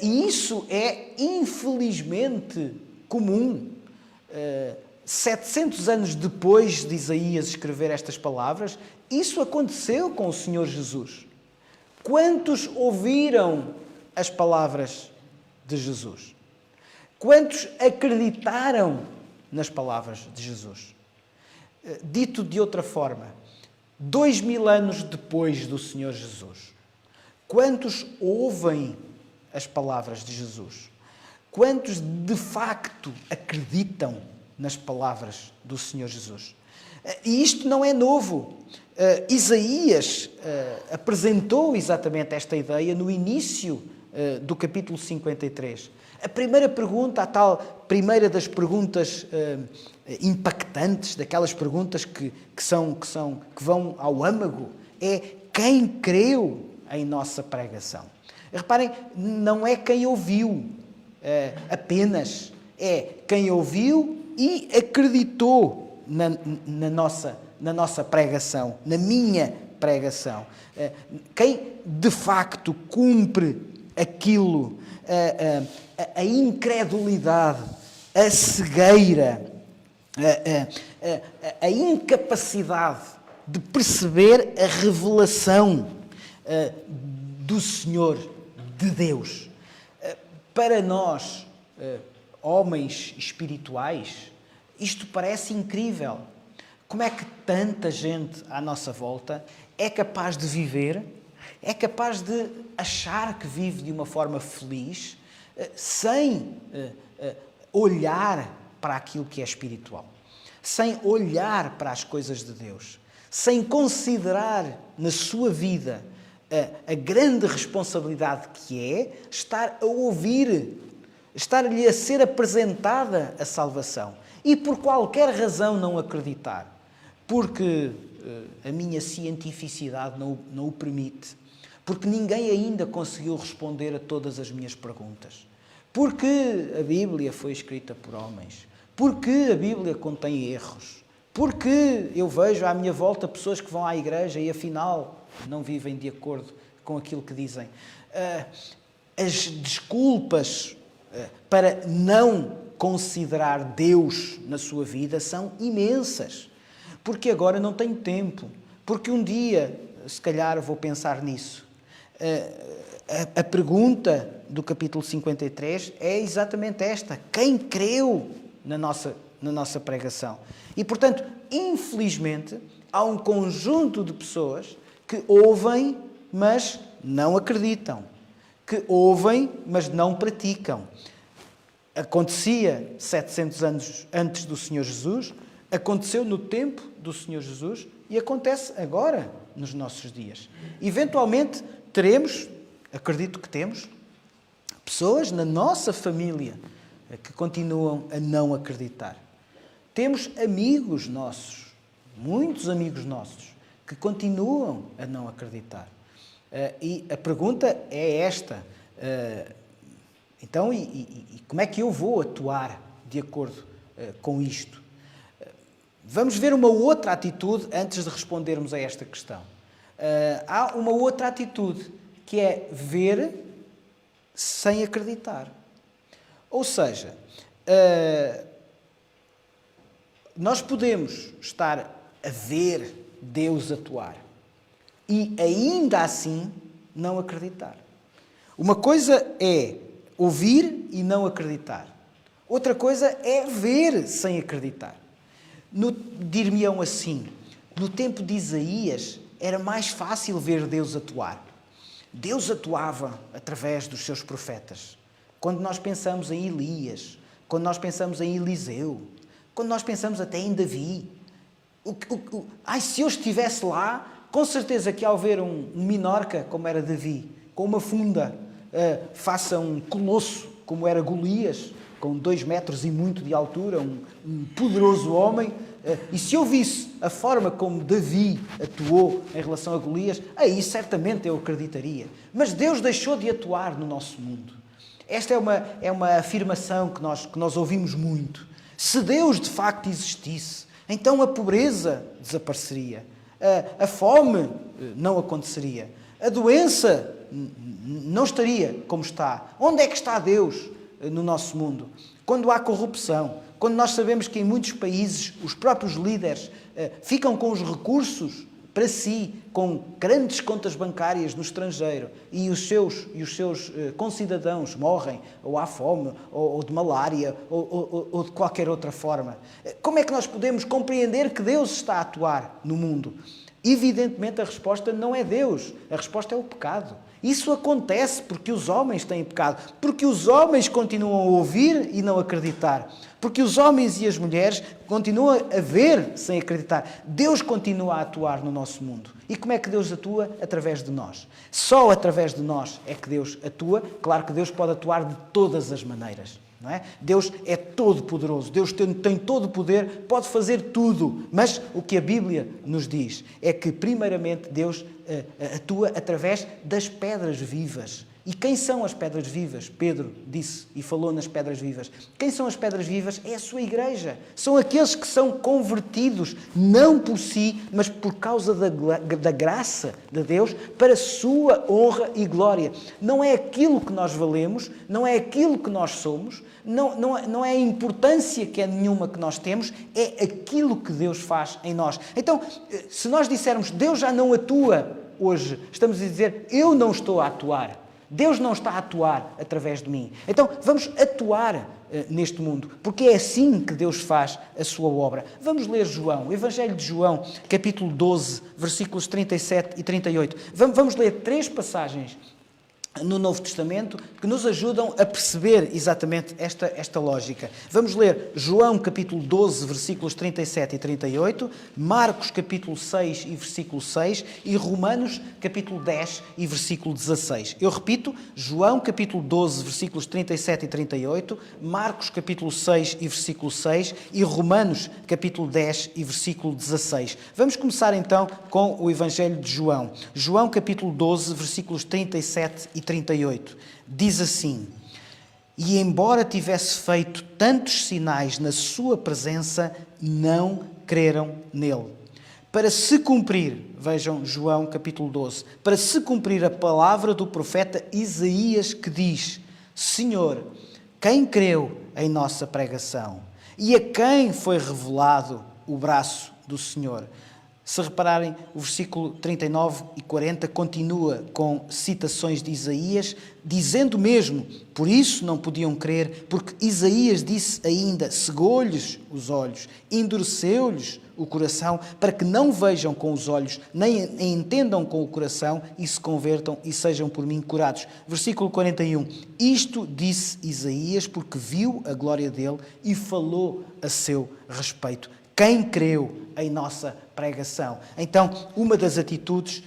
E isso é, infelizmente, comum. 700 anos depois de Isaías escrever estas palavras, isso aconteceu com o Senhor Jesus. Quantos ouviram as palavras de Jesus? Quantos acreditaram nas palavras de Jesus? Dito de outra forma, 2000 anos depois do Senhor Jesus, quantos ouvem as palavras de Jesus? Quantos de facto acreditam nas palavras do Senhor Jesus? E isto não é novo. Isaías apresentou exatamente esta ideia no início do capítulo 53. A primeira pergunta, a tal primeira das perguntas impactantes, daquelas perguntas que vão ao âmago, é: quem creu em nossa pregação? Reparem, não é quem ouviu apenas, é quem ouviu e acreditou na nossa pregação, na minha pregação. Quem de facto cumpre aquilo, a incredulidade, a cegueira, a incapacidade de perceber a revelação do Senhor, de Deus. Para nós, homens espirituais, isto parece incrível. Como é que tanta gente à nossa volta é capaz de viver, é capaz de achar que vive de uma forma feliz, sem olhar para aquilo que é espiritual, sem olhar para as coisas de Deus, sem considerar na sua vida a grande responsabilidade que é estar a ouvir, estar-lhe a ser apresentada a salvação e por qualquer razão não acreditar, porque a minha cientificidade não o permite, porque ninguém ainda conseguiu responder a todas as minhas perguntas, porque a Bíblia foi escrita por homens, porque a Bíblia contém erros, porque eu vejo à minha volta pessoas que vão à igreja e afinal não vivem de acordo com aquilo que dizem. As desculpas para não considerar Deus na sua vida são imensas. Porque agora não tenho tempo. Porque um dia, se calhar, vou pensar nisso. A pergunta do capítulo 53 é exatamente esta: quem creu na nossa pregação? E, portanto, infelizmente, há um conjunto de pessoas que ouvem, mas não acreditam. Que ouvem, mas não praticam. Acontecia 700 anos antes do Senhor Jesus, aconteceu no tempo do Senhor Jesus e acontece agora, nos nossos dias. Eventualmente teremos, acredito que temos, pessoas na nossa família que continuam a não acreditar. Temos amigos nossos, muitos amigos nossos, que continuam a não acreditar. E a pergunta é esta: então, e como é que eu vou atuar de acordo com isto? Vamos ver uma outra atitude antes de respondermos a esta questão. Há uma outra atitude, que é ver sem acreditar. Ou seja, nós podemos estar a ver Deus atuar e ainda assim não acreditar. Uma coisa é ouvir e não acreditar. Outra coisa é ver sem acreditar. Dir-me-ão assim, no tempo de Isaías era mais fácil ver Deus atuar. Deus atuava através dos seus profetas. Quando nós pensamos em Elias, quando nós pensamos em Eliseu, quando nós pensamos até em Davi, se eu estivesse lá, com certeza que ao ver um minorca, como era Davi, com uma funda, faça um colosso, como era Golias, com 2 metros e muito de altura, um poderoso homem, e se eu visse a forma como Davi atuou em relação a Golias, aí certamente eu acreditaria. Mas Deus deixou de atuar no nosso mundo. Esta é uma afirmação que nós ouvimos muito. Se Deus de facto existisse, então a pobreza desapareceria, a fome não aconteceria, a doença não estaria como está. Onde é que está Deus no nosso mundo? Quando há corrupção, quando nós sabemos que em muitos países os próprios líderes ficam com os recursos para si, com grandes contas bancárias no estrangeiro, e os seus concidadãos morrem, ou há fome, ou de malária, ou de qualquer outra forma. Como é que nós podemos compreender que Deus está a atuar no mundo? Evidentemente a resposta não é Deus, a resposta é o pecado. Isso acontece porque os homens têm pecado, porque os homens continuam a ouvir e não acreditar, porque os homens e as mulheres continuam a ver sem acreditar. Deus continua a atuar no nosso mundo. E como é que Deus atua? Através de nós. Só através de nós é que Deus atua. Claro que Deus pode atuar de todas as maneiras. Não é? Deus é todo poderoso, Deus tem todo o poder, pode fazer tudo, mas o que a Bíblia nos diz é que primeiramente Deus atua através das pedras vivas. E quem são as pedras vivas? Pedro disse e falou nas pedras vivas. Quem são as pedras vivas? É a sua igreja. São aqueles que são convertidos, não por si, mas por causa da graça de Deus, para a sua honra e glória. Não é aquilo que nós valemos, não é aquilo que nós somos, não é a importância que é nenhuma que nós temos, é aquilo que Deus faz em nós. Então, se nós dissermos Deus já não atua hoje, estamos a dizer eu não estou a atuar. Deus não está a atuar através de mim. Então, vamos atuar neste mundo, porque é assim que Deus faz a sua obra. Vamos ler João, o Evangelho de João, capítulo 12, versículos 37 e 38. Vamos ler 3 passagens no Novo Testamento que nos ajudam a perceber exatamente esta lógica. Vamos ler João capítulo 12, versículos 37 e 38, Marcos capítulo 6 e versículo 6 e Romanos capítulo 10 e versículo 16. Eu repito, João capítulo 12, versículos 37 e 38, Marcos capítulo 6 e versículo 6 e Romanos capítulo 10 e versículo 16. Vamos começar então com o Evangelho de João. João capítulo 12, versículos 37 e 38. Diz assim: E embora tivesse feito tantos sinais na sua presença, não creram nele. Para se cumprir, vejam João capítulo 12, para se cumprir a palavra do profeta Isaías que diz: Senhor, quem creu em nossa pregação? E a quem foi revelado o braço do Senhor? Se repararem, o versículo 39 e 40 continua com citações de Isaías, dizendo mesmo, por isso não podiam crer, porque Isaías disse ainda, cegou-lhes os olhos, endureceu-lhes o coração, para que não vejam com os olhos, nem entendam com o coração, e se convertam e sejam por mim curados. Versículo 41, isto disse Isaías, porque viu a glória dele e falou a seu respeito. Quem creu em nossa pregação? Então, uma das atitudes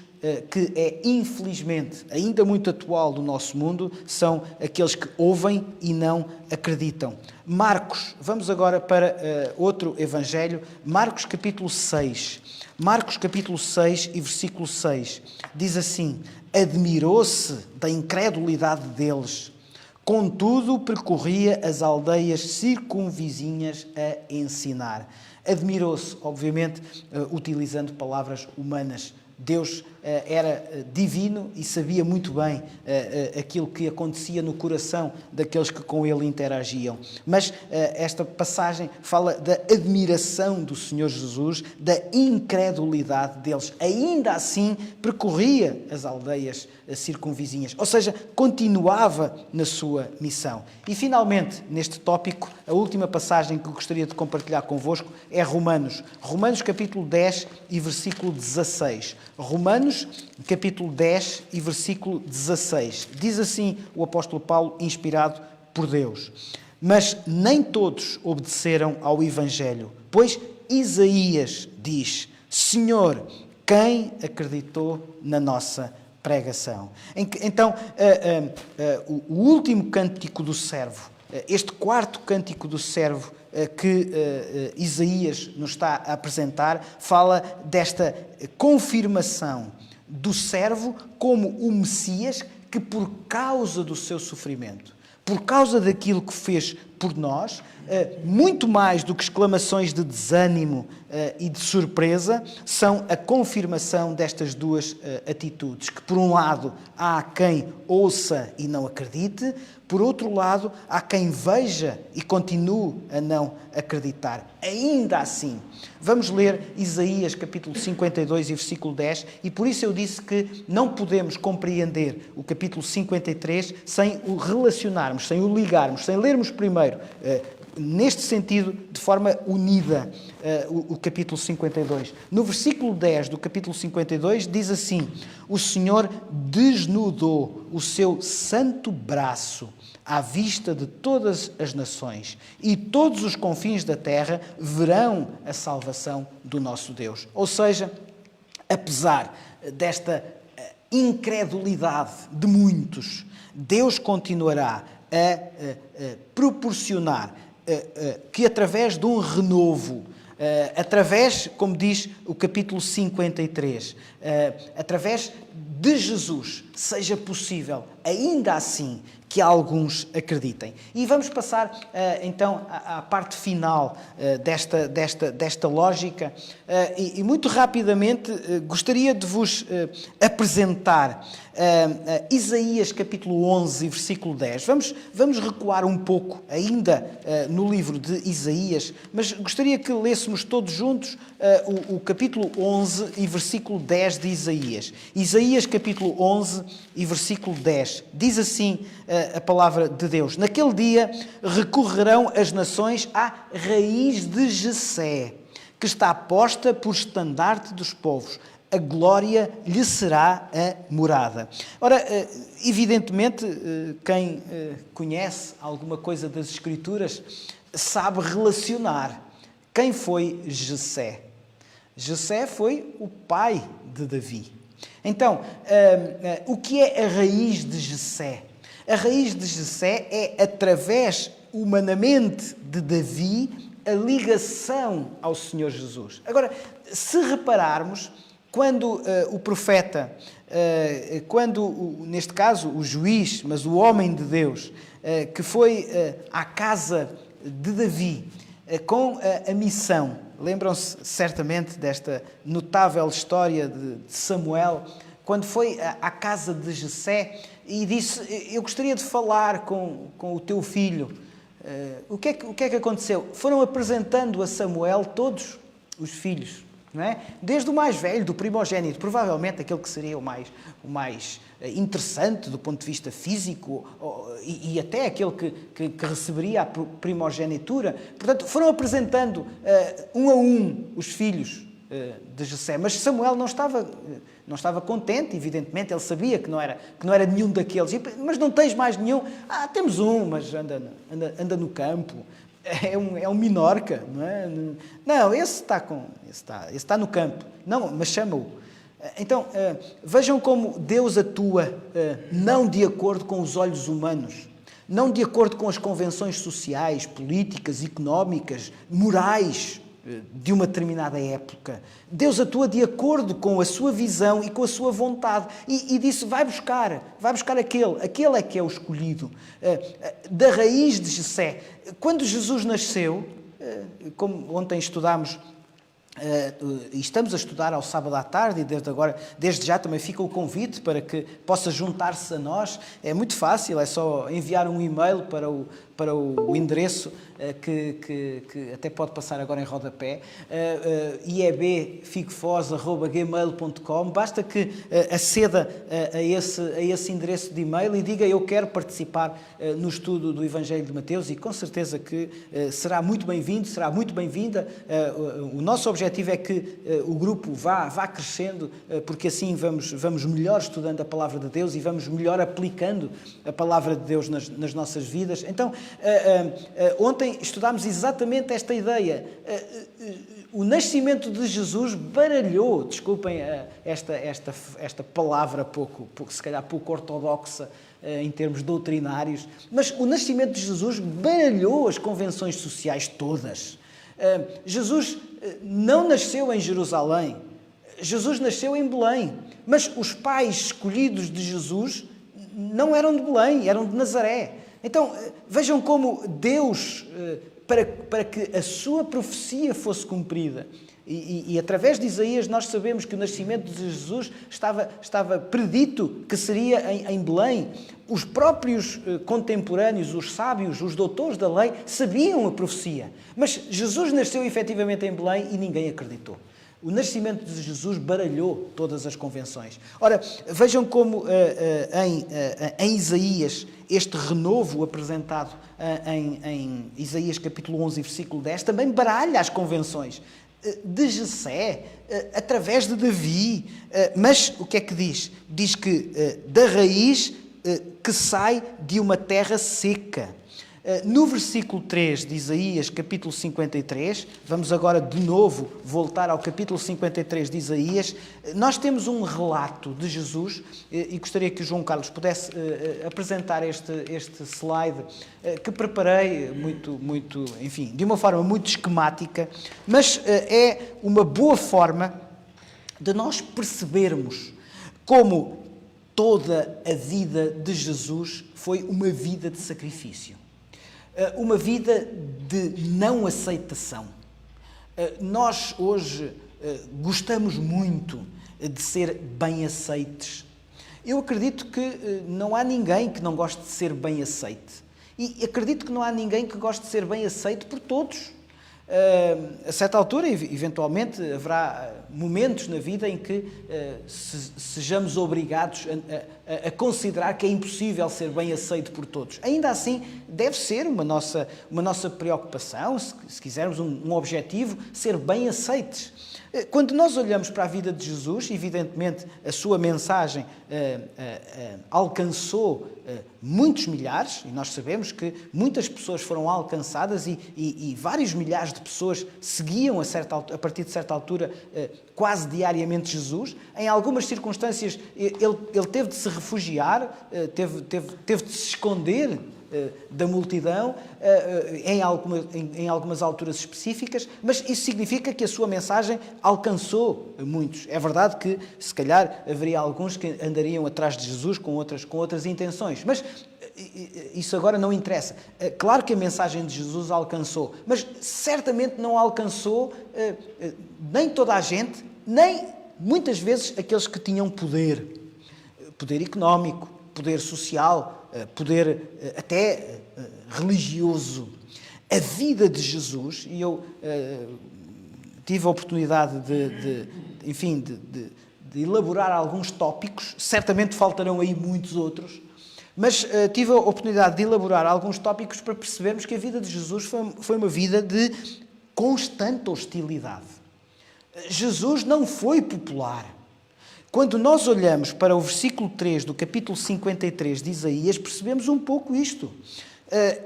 que é, infelizmente, ainda muito atual do nosso mundo, são aqueles que ouvem e não acreditam. Marcos, vamos agora para outro evangelho, Marcos capítulo 6. Marcos capítulo 6 e versículo 6. Diz assim: admirou-se da incredulidade deles. Contudo, percorria as aldeias circunvizinhas a ensinar. Admirou-se, obviamente, utilizando palavras humanas. Deus era divino e sabia muito bem aquilo que acontecia no coração daqueles que com ele interagiam. Mas esta passagem fala da admiração do Senhor Jesus, da incredulidade deles. Ainda assim, percorria as aldeias circunvizinhas, ou seja, continuava na sua missão. E, finalmente, neste tópico, a última passagem que eu gostaria de compartilhar convosco é Romanos. Romanos, capítulo 10 e versículo 16. Romanos, capítulo 10 e versículo 16. Diz assim o apóstolo Paulo, inspirado por Deus: mas nem todos obedeceram ao Evangelho, pois Isaías diz: Senhor, quem acreditou na nossa pregação? Então, o último cântico do servo, este quarto cântico do servo que Isaías nos está a apresentar, fala desta confirmação do servo como o Messias que, por causa do seu sofrimento, por causa daquilo que fez por nós, muito mais do que exclamações de desânimo e de surpresa, são a confirmação destas duas atitudes, que por um lado há quem ouça e não acredite, por outro lado há quem veja e continue a não acreditar. Ainda assim, vamos ler Isaías capítulo 52 e versículo 10, e por isso eu disse que não podemos compreender o capítulo 53 sem o relacionarmos, sem o ligarmos, sem lermos primeiro neste sentido, de forma unida, o capítulo 52. No versículo 10 do capítulo 52 diz assim: o Senhor desnudou o seu santo braço à vista de todas as nações, e todos os confins da terra verão a salvação do nosso Deus. Ou seja, apesar desta incredulidade de muitos, Deus continuará a proporcionar que através de um renovo, através, como diz o capítulo 53, através de Jesus, seja possível, ainda assim, que alguns acreditem. E vamos passar, então, à parte final desta lógica. E muito rapidamente gostaria de vos apresentar Isaías capítulo 11, versículo 10. Vamos recuar um pouco ainda no livro de Isaías, mas gostaria que lêssemos todos juntos o capítulo 11 e versículo 10 de Isaías. Isaías capítulo 11 e versículo 10. Diz assim a palavra de Deus: naquele dia recorrerão as nações à raiz de Jessé, que está posta por estandarte dos povos. A glória lhe será a morada. Ora, evidentemente, quem conhece alguma coisa das Escrituras sabe relacionar. Quem foi Jessé? Jessé foi o pai de Davi. Então, o que é a raiz de Jessé? A raiz de Jessé é, através, humanamente, de Davi, a ligação ao Senhor Jesus. Agora, se repararmos, quando o profeta, neste caso o juiz, mas o homem de Deus, que foi à casa de Davi com a missão, lembram-se certamente desta notável história de Samuel, quando foi à casa de Jessé e disse: eu gostaria de falar com o teu filho. O que é que aconteceu? Foram apresentando a Samuel todos os filhos. Não é? Desde o mais velho, do primogênito, provavelmente aquele que seria o mais interessante do ponto de vista físico e até aquele que receberia a primogenitura. Portanto, foram apresentando um a um os filhos de Jessé. Mas Samuel não estava contente, evidentemente, ele sabia que não era nenhum daqueles. Mas não tens mais nenhum? Temos um, mas anda no campo. É um minorca, não é? Não, esse está no campo. Não, mas chama-o. Então, vejam como Deus atua não de acordo com os olhos humanos, não de acordo com as convenções sociais, políticas, económicas, morais. de uma determinada época. Deus atua de acordo com a sua visão e com a sua vontade. E disse, vai buscar aquele é que é o escolhido. Da raiz de Jessé. Quando Jesus nasceu, como ontem estudámos, e estamos a estudar ao sábado à tarde, e desde já também fica o convite para que possa juntar-se a nós. É muito fácil, é só enviar um e-mail para o endereço que até pode passar agora em rodapé, iebfigfoz@gmail.com. Basta que aceda a esse endereço de e-mail e diga: eu quero participar no estudo do Evangelho de Mateus, e com certeza que será muito bem-vindo, será muito bem-vinda. O nosso objetivo é que o grupo vá crescendo, porque assim vamos melhor estudando a Palavra de Deus e vamos melhor aplicando a Palavra de Deus nas nossas vidas. Então, ontem estudámos exatamente esta ideia. O nascimento de Jesus baralhou, desculpem esta palavra se calhar pouco ortodoxa em termos doutrinários, mas o nascimento de Jesus baralhou as convenções sociais todas. Jesus não nasceu em Jerusalém, Jesus nasceu em Belém, mas os pais escolhidos de Jesus não eram de Belém, eram de Nazaré. Então, vejam como Deus, para que a sua profecia fosse cumprida, e através de Isaías nós sabemos que o nascimento de Jesus estava predito que seria em Belém. Os próprios contemporâneos, os sábios, os doutores da lei, sabiam a profecia. Mas Jesus nasceu efetivamente em Belém e ninguém acreditou. O nascimento de Jesus baralhou todas as convenções. Ora, vejam como em Isaías, este renovo apresentado em Isaías capítulo 11, versículo 10, também baralha as convenções de Jessé, através de Davi. Mas o que é que diz? Diz que da raiz que sai de uma terra seca. No versículo 3 de Isaías, capítulo 53, vamos agora de novo voltar ao capítulo 53 de Isaías, nós temos um relato de Jesus, e gostaria que o João Carlos pudesse apresentar este slide que preparei enfim, de uma forma muito esquemática, mas é uma boa forma de nós percebermos como toda a vida de Jesus foi uma vida de sacrifício. Uma vida de não aceitação. Nós hoje gostamos muito de ser bem aceites. Eu acredito que não há ninguém que não goste de ser bem aceite. E acredito que não há ninguém que goste de ser bem aceite por todos. A certa altura, eventualmente, haverá momentos na vida em que sejamos obrigados a considerar que é impossível ser bem aceito por todos. Ainda assim, deve ser uma nossa preocupação, se quisermos um objetivo, ser bem aceites. Quando nós olhamos para a vida de Jesus, evidentemente a sua mensagem alcançou muitos milhares, e nós sabemos que muitas pessoas foram alcançadas e vários milhares de pessoas seguiam a partir de certa altura quase diariamente Jesus. Em algumas circunstâncias ele teve de se refugiar, teve de se esconder da multidão em algumas alturas específicas, mas isso significa que a sua mensagem alcançou muitos. É verdade que, se calhar, haveria alguns que andariam atrás de Jesus com outras intenções, mas isso agora não interessa. Claro que a mensagem de Jesus alcançou, mas certamente não alcançou nem toda a gente, nem, muitas vezes, aqueles que tinham poder económico, poder social, poder até religioso. A vida de Jesus, e eu tive a oportunidade de elaborar alguns tópicos, certamente faltarão aí muitos outros, mas tive a oportunidade de elaborar alguns tópicos para percebermos que a vida de Jesus foi uma vida de constante hostilidade. Jesus não foi popular. Quando nós olhamos para o versículo 3 do capítulo 53 de Isaías, percebemos um pouco isto.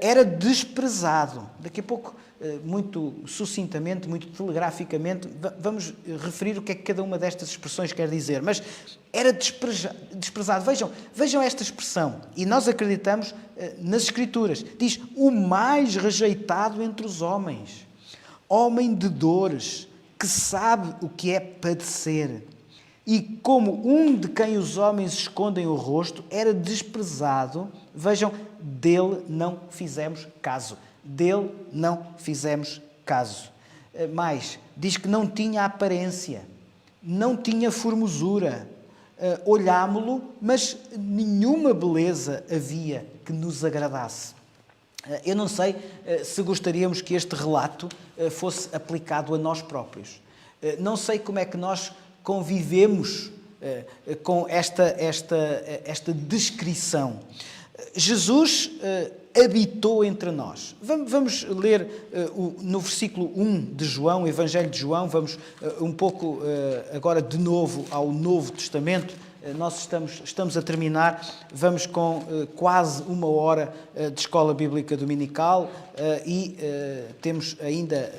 Era desprezado. Daqui a pouco, muito sucintamente, muito telegraficamente, vamos referir o que é que cada uma destas expressões quer dizer. Mas era desprezado. Vejam esta expressão. E nós acreditamos nas Escrituras. Diz, o mais rejeitado entre os homens. homem de dores, que sabe o que é padecer. E como um de quem os homens escondem o rosto, era desprezado, vejam, dele não fizemos caso. Dele não fizemos caso. Mais, diz que não tinha aparência, não tinha formosura. Olhámo-lo, mas nenhuma beleza havia que nos agradasse. Eu não sei se gostaríamos que este relato fosse aplicado a nós próprios. Não sei como é que nós convivemos com esta descrição. Jesus habitou entre nós. Vamos ler no versículo 1 de João, o Evangelho de João, vamos um pouco agora de novo ao Novo Testamento. Nós estamos a terminar, vamos com quase uma hora de Escola Bíblica Dominical e temos ainda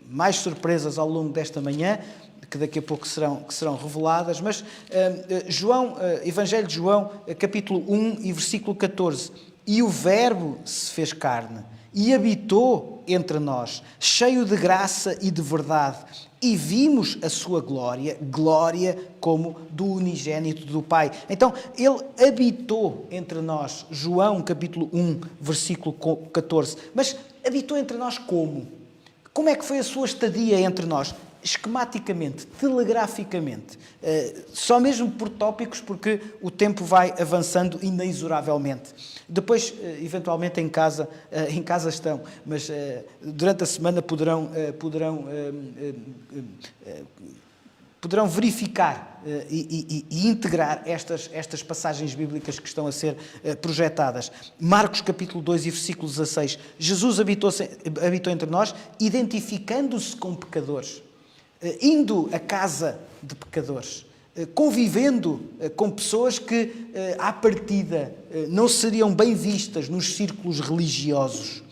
mais surpresas ao longo desta manhã, que daqui a pouco serão reveladas, mas Evangelho de João, capítulo 1 e versículo 14. E o Verbo se fez carne e habitou entre nós, cheio de graça e de verdade, e vimos a sua glória, glória como do unigênito do Pai. Então, ele habitou entre nós, João, capítulo 1, versículo 14. Mas habitou entre nós como? Como é que foi a sua estadia entre nós? Esquematicamente, telegraficamente, só mesmo por tópicos, porque o tempo vai avançando inexoravelmente. Depois, eventualmente, em casa estão, mas durante a semana poderão verificar e integrar estas passagens bíblicas que estão a ser projetadas. Marcos capítulo 2 e versículo 16. Jesus habitou entre nós, identificando-se com pecadores, indo à casa de pecadores, convivendo com pessoas que, à partida, não seriam bem vistas nos círculos religiosos.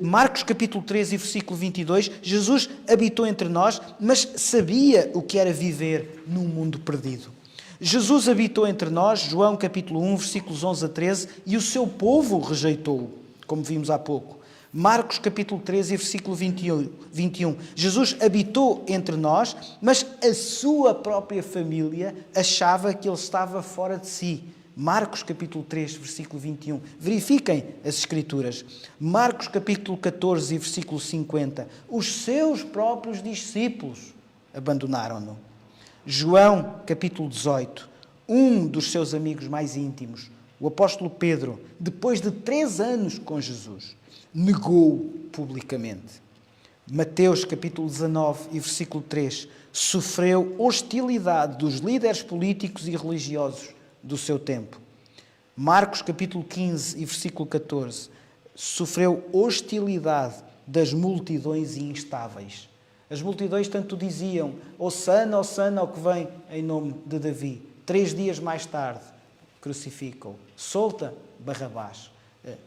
Marcos capítulo 3 e versículo 22, Jesus habitou entre nós, mas sabia o que era viver num mundo perdido. Jesus habitou entre nós, João capítulo 1, versículos 11 a 13, e o seu povo rejeitou-o, como vimos há pouco. Marcos capítulo 13 e versículo 21. Jesus habitou entre nós, mas a sua própria família achava que ele estava fora de si. Marcos capítulo 3, versículo 21. Verifiquem as Escrituras. Marcos capítulo 14 e versículo 50. Os seus próprios discípulos abandonaram-no. João capítulo 18. Um dos seus amigos mais íntimos, o apóstolo Pedro, depois de 3 anos com Jesus, negou publicamente. Mateus capítulo 19 e versículo 3. Sofreu hostilidade dos líderes políticos e religiosos do seu tempo. Marcos capítulo 15 e versículo 14. Sofreu hostilidade das multidões instáveis. As multidões tanto diziam: Hosana, Hosana, ao que vem em nome de Davi. 3 dias mais tarde, crucificam. Solta Barrabás.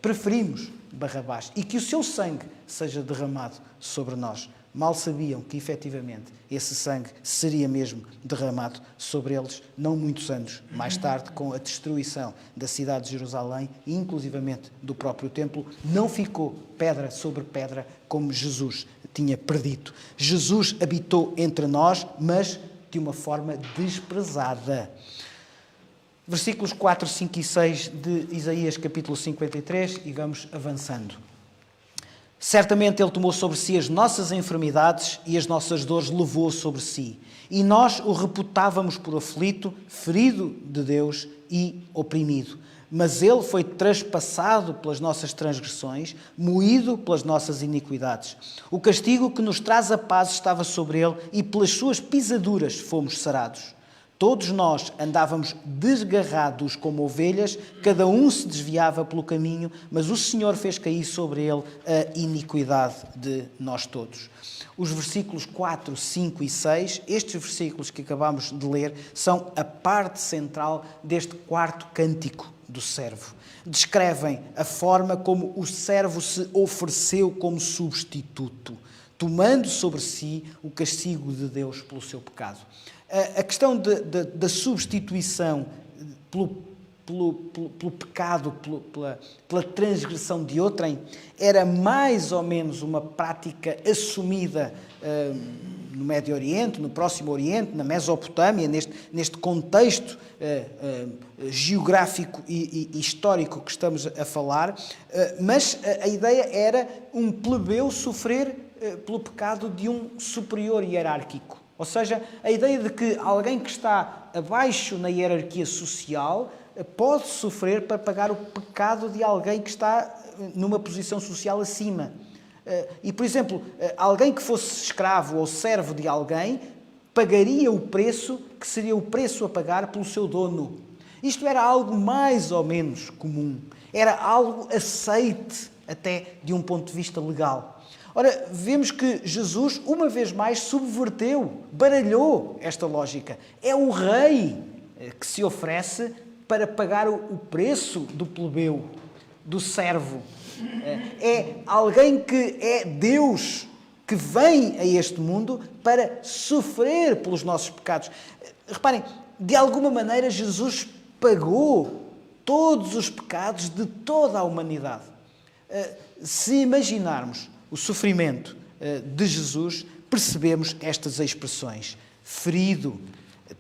Preferimos Barrabás e que o seu sangue seja derramado sobre nós. Mal sabiam que, efetivamente, esse sangue seria mesmo derramado sobre eles, não muitos anos mais tarde, com a destruição da cidade de Jerusalém e, inclusivamente, do próprio templo. Não ficou pedra sobre pedra como Jesus tinha predito. Jesus habitou entre nós, mas de uma forma desprezada. Versículos 4, 5 e 6 de Isaías capítulo 53 e vamos avançando. Certamente Ele tomou sobre si as nossas enfermidades e as nossas dores levou sobre si. E nós o reputávamos por aflito, ferido de Deus e oprimido. Mas Ele foi traspassado pelas nossas transgressões, moído pelas nossas iniquidades. O castigo que nos traz a paz estava sobre Ele e pelas suas pisaduras fomos sarados. Todos nós andávamos desgarrados como ovelhas, cada um se desviava pelo caminho, mas o Senhor fez cair sobre ele a iniquidade de nós todos. Os versículos 4, 5 e 6, estes versículos que acabamos de ler, são a parte central deste 4º cântico do servo. Descrevem a forma como o servo se ofereceu como substituto, tomando sobre si o castigo de Deus pelo seu pecado. A questão da substituição pelo pecado, pela transgressão de outrem, era mais ou menos uma prática assumida no Médio Oriente, no Próximo Oriente, na Mesopotâmia, neste contexto geográfico e histórico que estamos a falar, mas a ideia era um plebeu sofrer pelo pecado de um superior hierárquico. Ou seja, a ideia de que alguém que está abaixo na hierarquia social pode sofrer para pagar o pecado de alguém que está numa posição social acima. E, por exemplo, alguém que fosse escravo ou servo de alguém pagaria o preço que seria o preço a pagar pelo seu dono. Isto era algo mais ou menos comum. Era algo aceite até de um ponto de vista legal. Ora, vemos que Jesus, uma vez mais, subverteu, baralhou esta lógica. É o rei que se oferece para pagar o preço do plebeu, do servo. É alguém que é Deus, que vem a este mundo para sofrer pelos nossos pecados. Reparem, de alguma maneira Jesus pagou todos os pecados de toda a humanidade. Se imaginarmos o sofrimento de Jesus, percebemos estas expressões: ferido,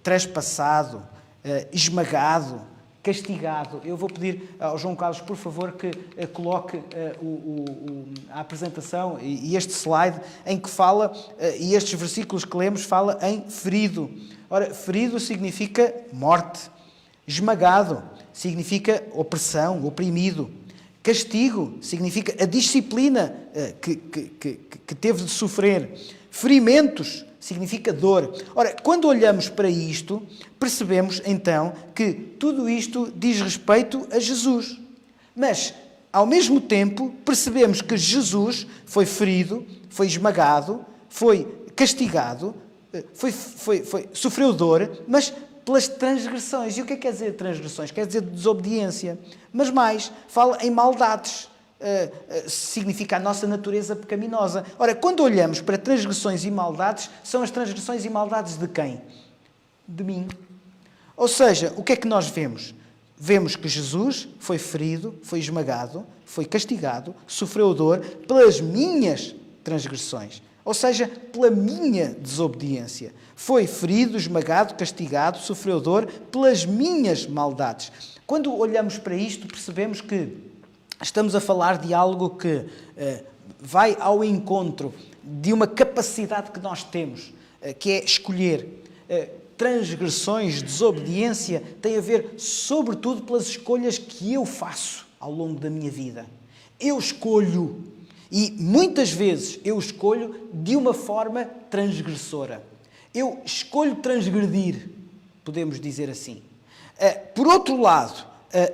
traspassado, esmagado, castigado. Eu vou pedir ao João Carlos, por favor, que coloque a apresentação e este slide em que fala, e estes versículos que lemos, fala em ferido. Ora, ferido significa morte. Esmagado significa opressão, oprimido. Castigo significa a disciplina que teve de sofrer. Ferimentos significa dor. Ora, quando olhamos para isto, percebemos então que tudo isto diz respeito a Jesus. Mas, ao mesmo tempo, percebemos que Jesus foi ferido, foi esmagado, foi castigado, sofreu dor, mas pelas transgressões. E o que é que quer dizer transgressões? Quer dizer desobediência. Mas mais, fala em maldades. Significa a nossa natureza pecaminosa. Ora, quando olhamos para transgressões e maldades, são as transgressões e maldades de quem? De mim. Ou seja, o que é que nós vemos? Vemos que Jesus foi ferido, foi esmagado, foi castigado, sofreu dor pelas minhas transgressões. Ou seja, pela minha desobediência. Foi ferido, esmagado, castigado, sofreu dor pelas minhas maldades. Quando olhamos para isto, percebemos que estamos a falar de algo que vai ao encontro de uma capacidade que nós temos, que é escolher. Transgressões, desobediência, tem a ver sobretudo pelas escolhas que eu faço ao longo da minha vida. Eu escolho, e muitas vezes eu escolho de uma forma transgressora. Eu escolho transgredir, podemos dizer assim. Por outro lado,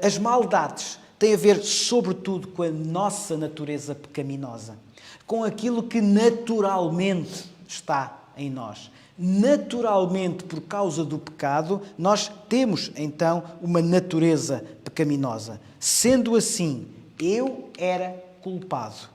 as maldades têm a ver sobretudo com a nossa natureza pecaminosa, com aquilo que naturalmente está em nós. Naturalmente, por causa do pecado, nós temos então uma natureza pecaminosa. Sendo assim, eu era culpado.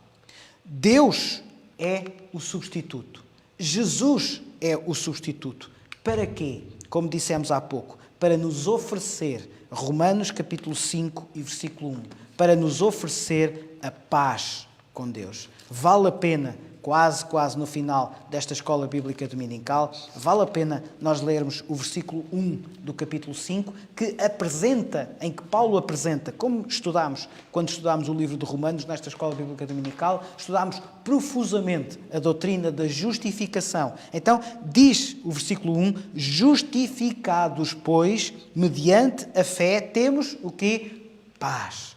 Deus é o substituto. Jesus é o substituto. Para quê? Como dissemos há pouco, para nos oferecer, Romanos capítulo 5 e versículo 1, para nos oferecer a paz com Deus. Vale a pena, quase no final desta escola bíblica dominical, vale a pena nós lermos o versículo 1 do capítulo 5, em que Paulo apresenta, como estudámos quando estudámos o livro de Romanos nesta escola bíblica dominical, estudámos profusamente a doutrina da justificação. Então, diz o versículo 1, justificados, pois, mediante a fé, temos o quê? Paz.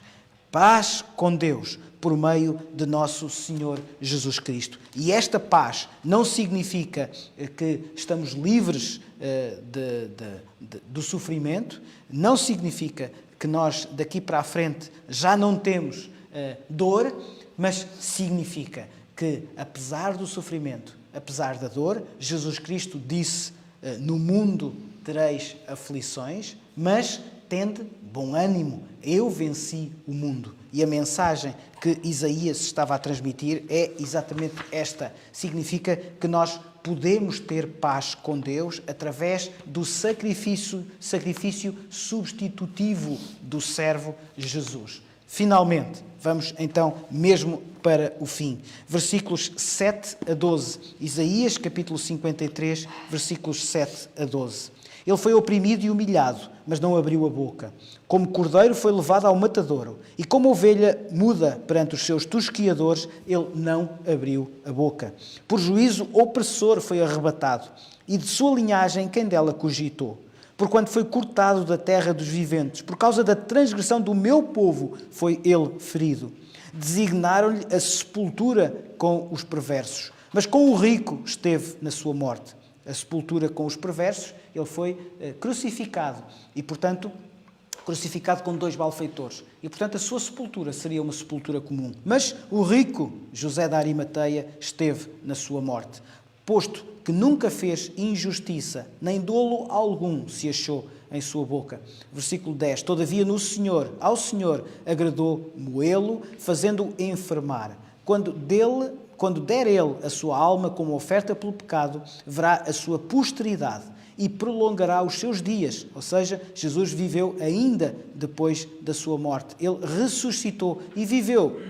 Paz com Deus, por meio de nosso Senhor Jesus Cristo. E esta paz não significa que estamos livres do sofrimento, não significa que nós daqui para a frente já não temos dor, mas significa que, apesar do sofrimento, apesar da dor, Jesus Cristo disse: no mundo tereis aflições, mas tende bom ânimo, eu venci o mundo. E a mensagem que Isaías estava a transmitir é exatamente esta. Significa que nós podemos ter paz com Deus através do sacrifício substitutivo do servo Jesus. Finalmente, vamos então mesmo para o fim. Versículos 7 a 12. Isaías, capítulo 53, versículos 7 a 12. Ele foi oprimido e humilhado, mas não abriu a boca. Como cordeiro foi levado ao matadouro, e como ovelha muda perante os seus tosquiadores, ele não abriu a boca. Por juízo opressor foi arrebatado, e de sua linhagem quem dela cogitou. Porquanto foi cortado da terra dos viventes, por causa da transgressão do meu povo foi ele ferido. Designaram-lhe a sepultura com os perversos, mas com o rico esteve na sua morte. A sepultura com os perversos, ele foi crucificado e, portanto, crucificado com 2 malfeitores. E, portanto, a sua sepultura seria uma sepultura comum. Mas o rico, José da Arimateia, esteve na sua morte, posto que nunca fez injustiça, nem dolo algum se achou em sua boca. Versículo 10. Todavia no Senhor, ao Senhor, agradou moê-lo, fazendo-o enfermar. Quando der ele a sua alma como oferta pelo pecado, verá a sua posteridade e prolongará os seus dias. Ou seja, Jesus viveu ainda depois da sua morte. Ele ressuscitou e viveu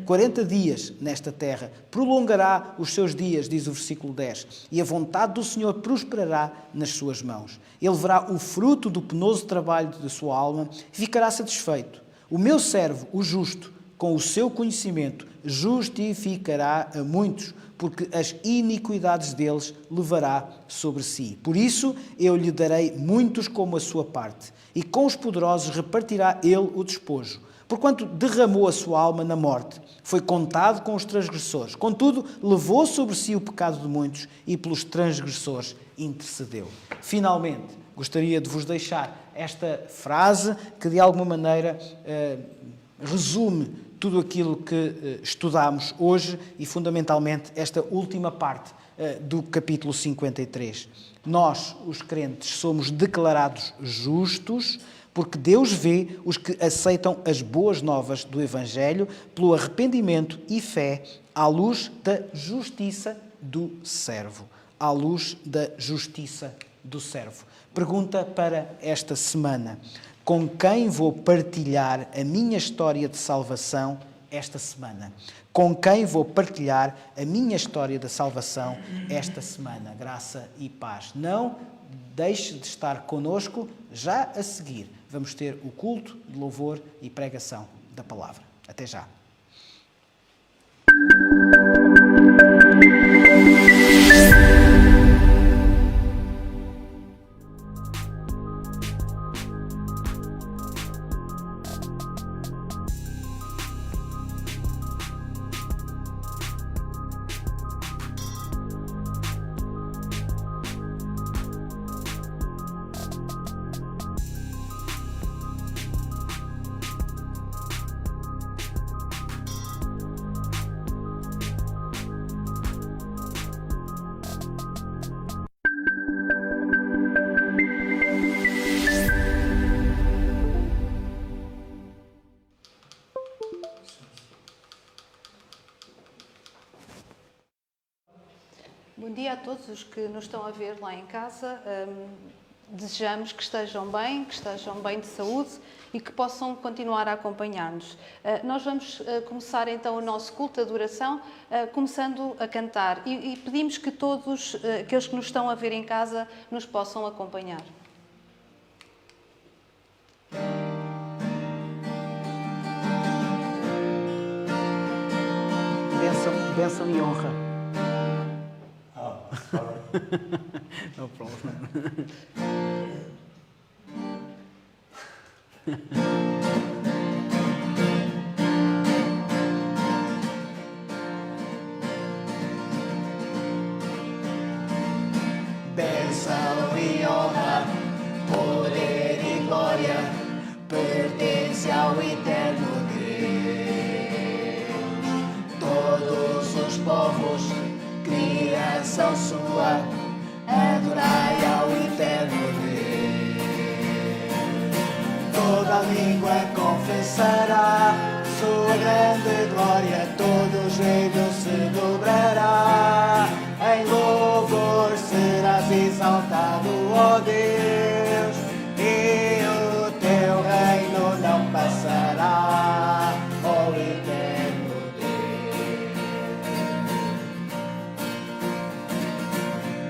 40 dias nesta terra. Prolongará os seus dias, diz o versículo 10. E a vontade do Senhor prosperará nas suas mãos. Ele verá o fruto do penoso trabalho da sua alma e ficará satisfeito. O meu servo, o justo, com o seu conhecimento, justificará a muitos, porque as iniquidades deles levará sobre si. Por isso, eu lhe darei muitos como a sua parte, e com os poderosos repartirá ele o despojo. Porquanto derramou a sua alma na morte, foi contado com os transgressores. Contudo, levou sobre si o pecado de muitos, e pelos transgressores intercedeu. Finalmente, gostaria de vos deixar esta frase que, de alguma maneira, resume tudo aquilo que estudámos hoje e, fundamentalmente, esta última parte do capítulo 53. Nós, os crentes, somos declarados justos porque Deus vê os que aceitam as boas novas do Evangelho pelo arrependimento e fé à luz da justiça do servo. À luz da justiça do servo. Pergunta para esta semana. Com quem vou partilhar a minha história de salvação esta semana? Com quem vou partilhar a minha história de salvação esta semana? Graça e paz. Não deixe de estar connosco. Já a seguir vamos ter o culto de louvor e pregação da palavra. Até já. Bom dia a todos os que nos estão a ver lá em casa. Desejamos que estejam bem de saúde e que possam continuar a acompanhar-nos. Nós vamos começar então o nosso culto de adoração, começando a cantar e pedimos que todos aqueles que nos estão a ver em casa nos possam acompanhar. Bênção e honra. No problem. Bênção e honra, poder e glória pertence ao eterno Deus. Todos os povos, criação sua, adorai ao eterno Deus. toda língua confessará sua grande glória, todo joelho se dobrará. Em louvor serás exaltado, ó Deus, e o teu reino não passará, ó eterno Deus.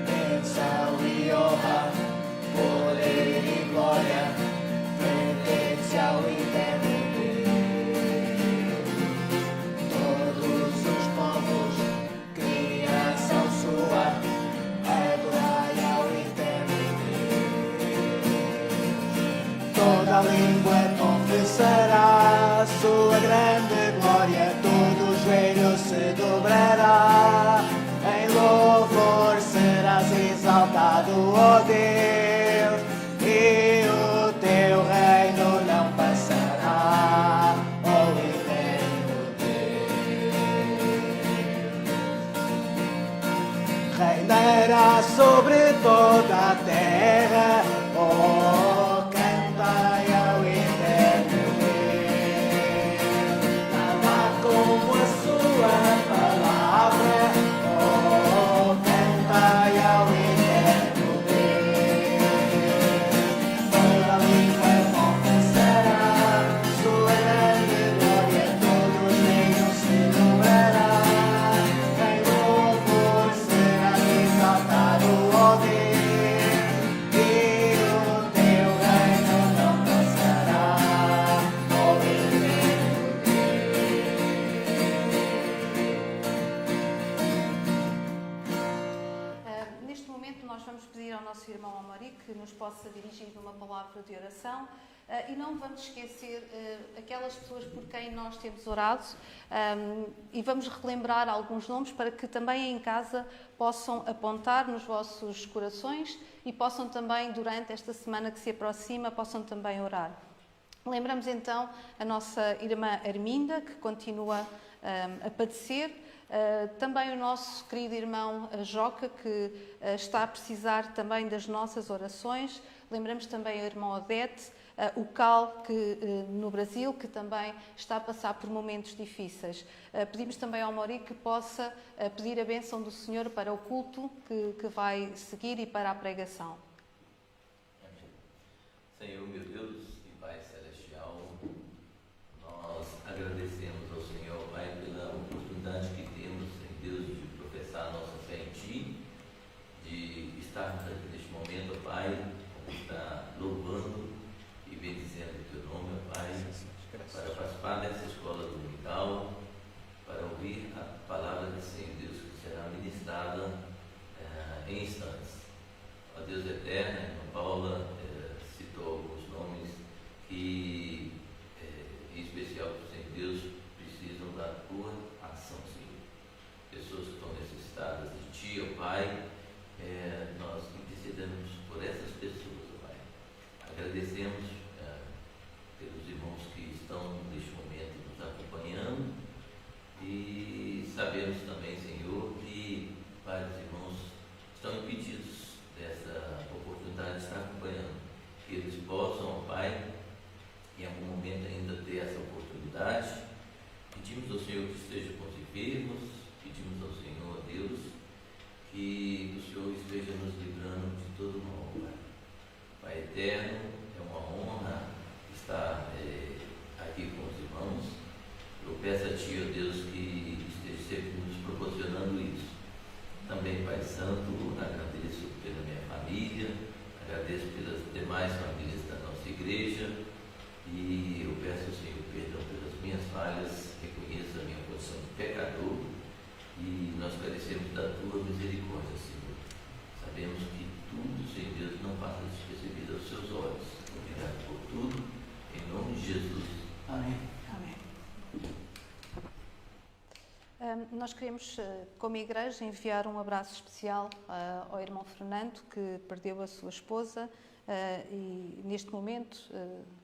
Bênção e honra, poder e glória pertence ao eterno Deus. Todos os povos, criação sua, adorai ao eterno Deus. Toda língua confessará sua grande glória, todo joelho se dobrará. Em louvor serás exaltado, ó Deus, e o teu reino não passará, ó eterno Deus. Reinará sobre toda a terra, ó, cantai ao eterno Deus. Nada como a sua palavra, ó, cantai ao eterno Deus. Toda língua confessará sua grande glória, todo joelho se dobrará. Em louvor será exaltado, ó Deus, e o teu reino não passará, ó eterno Deus. Neste momento nós vamos pedir ao nosso irmão Amaury que nos possa dirigir numa palavra de oração e não vamos esquecer aquelas pessoas por quem nós temos orado e vamos relembrar alguns nomes para que também em casa possam apontar nos vossos corações e possam também durante esta semana que se aproxima, possam também orar. Lembramos então a nossa irmã Arminda, que continua a padecer, também o nosso querido irmão Joca, que está a precisar também das nossas orações. Lembramos também a irmã Odete, o Cal, que, no Brasil, que também está a passar por momentos difíceis. Pedimos também ao Amaury que possa pedir a bênção do Senhor para o culto que vai seguir e para a pregação. Senhor, meu Deus e Pai Celestial, nós agradecemos ao Senhor, Pai, pela oportunidade que temos, em Deus, de professar a nossa fé em Ti, de estarmos aqui neste momento, Pai, estar louvando e bendizendo o Teu nome, Pai, para participar dessa escola dominical, para ouvir a palavra do Senhor Deus que será ministrada em instantes. Ó Deus eterno, a irmã Paula citou alguns nomes que, em especial para o Senhor Deus, precisam da Tua ação, Senhor. Pessoas que estão necessitadas de Ti, ó Pai, nós intercedemos por essas pessoas, ó Pai. Agradecemos pelos irmãos que estão neste momento nos acompanhando e sabemos também, Senhor, que vários irmãos estão impedidos dessa oportunidade de estar acompanhando. Que eles possam, ó Pai, em algum momento ainda ter essa oportunidade. Pedimos ao Senhor que esteja com os enfermos, pedimos ao Senhor, ó Deus, que o Senhor esteja nos livrando de todo mal, Pai. Pai eterno, é uma honra estar aqui com os irmãos. Eu peço a Ti, ó Deus, que esteja sempre nos proporcionando isso. Também, Pai Santo, agradeço pela minha família, agradeço pelas demais famílias da nossa igreja e eu peço ao Senhor perdão pelas minhas falhas, reconheço a minha condição de pecador e nós carecemos da Tua misericórdia, Senhor. Sabemos que tudo, Senhor Deus, não passa despercebido aos Seus olhos. Obrigado por tudo, em nome de Jesus. Amém. Amém. Nós queremos, como igreja, enviar um abraço especial ao irmão Fernando, que perdeu a sua esposa e neste momento,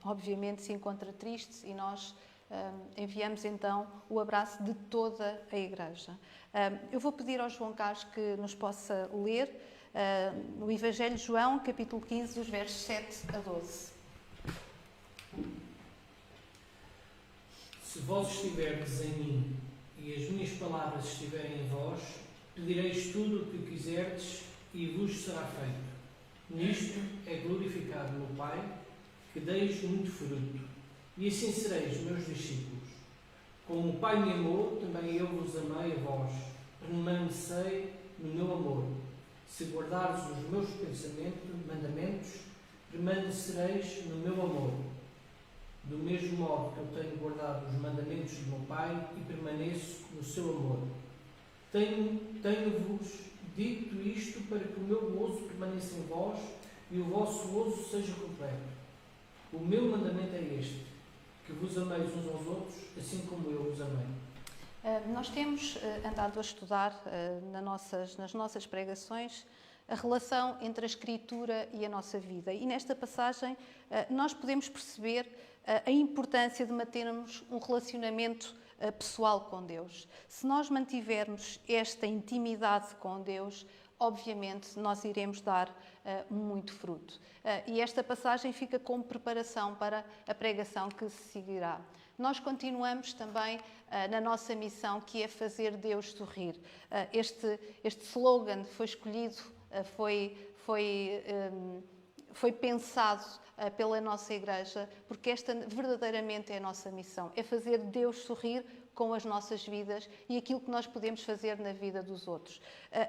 obviamente, se encontra triste e nós enviamos então o abraço de toda a igreja. Eu vou pedir ao João Carlos que nos possa ler no Evangelho de João, capítulo 15, dos versos 7 a 12. vós estiverdes em mim e as minhas palavras estiverem em vós, pedireis tudo o que quiserdes e vos será feito. Nisto é glorificado meu Pai, que deis muito fruto, e assim sereis meus discípulos. Como o Pai me amou, também eu vos amei a vós. Permanecei no meu amor. Se guardares os meus mandamentos, permanecereis no meu amor. Do mesmo modo que eu tenho guardado os mandamentos de meu Pai e permaneço no seu amor. Tenho-vos dito isto para que o meu gozo permaneça em vós e o vosso gozo seja completo. O meu mandamento é este, que vos ameis uns aos outros, assim como eu vos amei. Nós temos andado a estudar nas nossas pregações a relação entre a Escritura e a nossa vida. E nesta passagem nós podemos perceber a importância de mantermos um relacionamento pessoal com Deus. Se nós mantivermos esta intimidade com Deus, obviamente nós iremos dar muito fruto. E esta passagem fica como preparação para a pregação que se seguirá. Nós continuamos também na nossa missão, que é fazer Deus sorrir. Este slogan foi escolhido, foi pensado pela nossa Igreja, porque esta verdadeiramente é a nossa missão, é fazer Deus sorrir com as nossas vidas e aquilo que nós podemos fazer na vida dos outros.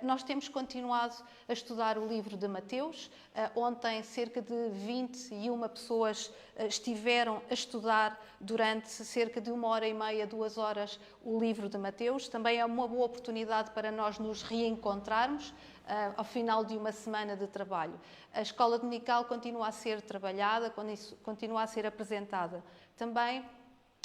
Nós temos continuado a estudar o livro de Mateus. Ontem, cerca de 21 pessoas estiveram a estudar durante cerca de 1h30, 2 horas, o livro de Mateus. Também é uma boa oportunidade para nós nos reencontrarmos ao final de uma semana de trabalho. A escola dominical continua a ser trabalhada, continua a ser apresentada. Também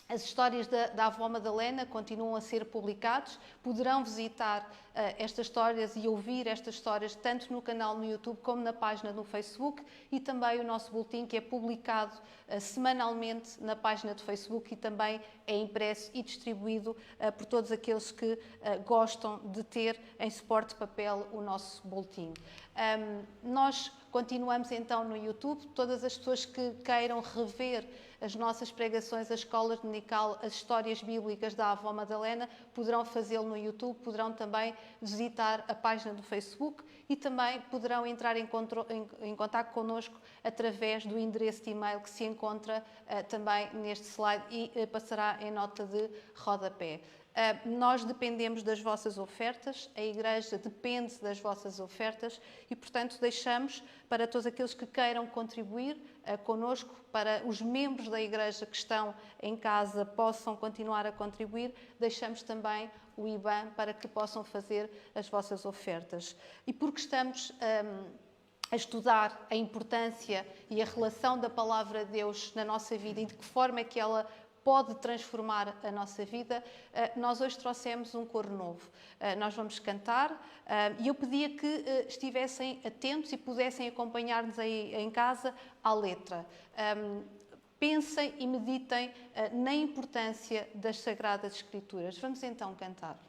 as histórias da avó Madalena continuam a ser publicadas. Poderão visitar estas histórias e ouvir estas histórias tanto no canal no YouTube como na página no Facebook, e também o nosso boletim, que é publicado semanalmente na página do Facebook e também é impresso e distribuído por todos aqueles que gostam de ter em suporte de papel o nosso boletim. Nós continuamos então no YouTube. Todas as pessoas que queiram rever as nossas pregações, a escola dominical, as histórias bíblicas da avó Madalena, poderão fazê-lo no YouTube, poderão também visitar a página do Facebook e também poderão entrar em contato connosco através do endereço de e-mail que se encontra também neste slide e passará em nota de rodapé. Nós dependemos das vossas ofertas, a Igreja depende das vossas ofertas e, portanto, deixamos para todos aqueles que queiram contribuir connosco, para os membros da Igreja que estão em casa possam continuar a contribuir, deixamos também o IBAN para que possam fazer as vossas ofertas. E porque estamos a estudar a importância e a relação da Palavra de Deus na nossa vida e de que forma é que ela pode transformar a nossa vida, nós hoje trouxemos um coro novo. Nós vamos cantar e eu pedia que estivessem atentos e pudessem acompanhar-nos aí em casa à letra. Pensem e meditem na importância das Sagradas Escrituras. Vamos então cantar.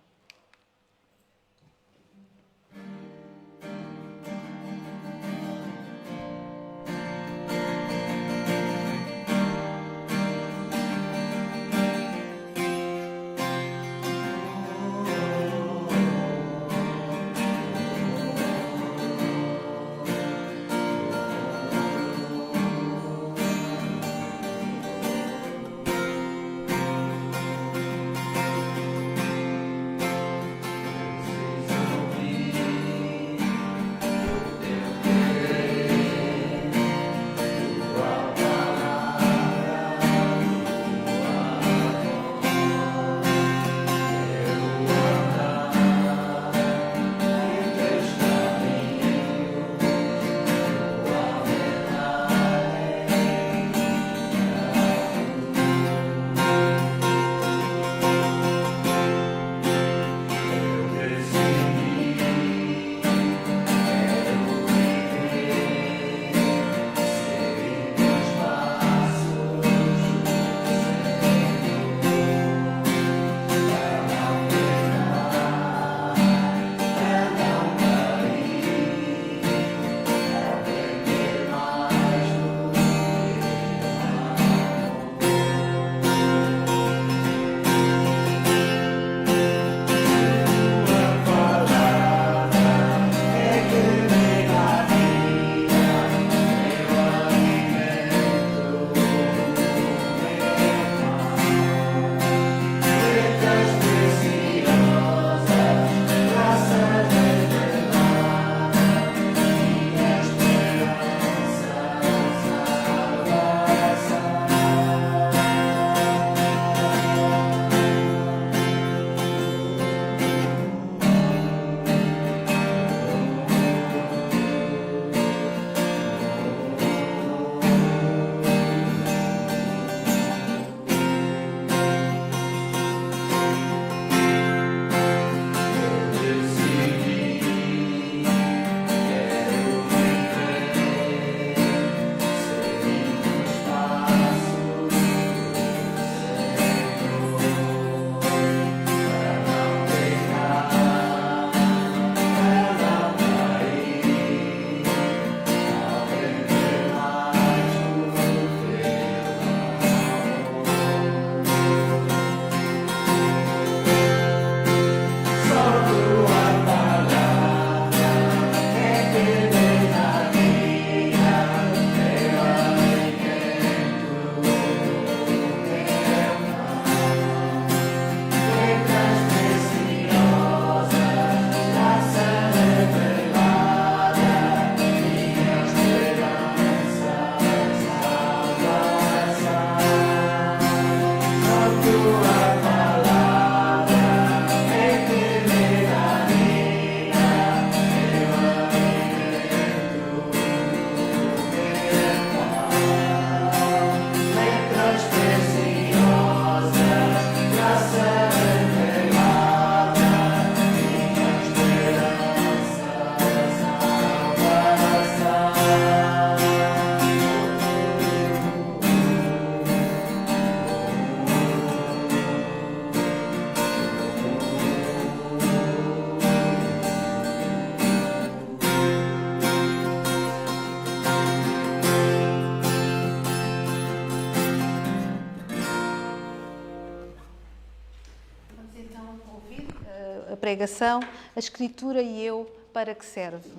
pregação, a Escritura e eu, para que serve?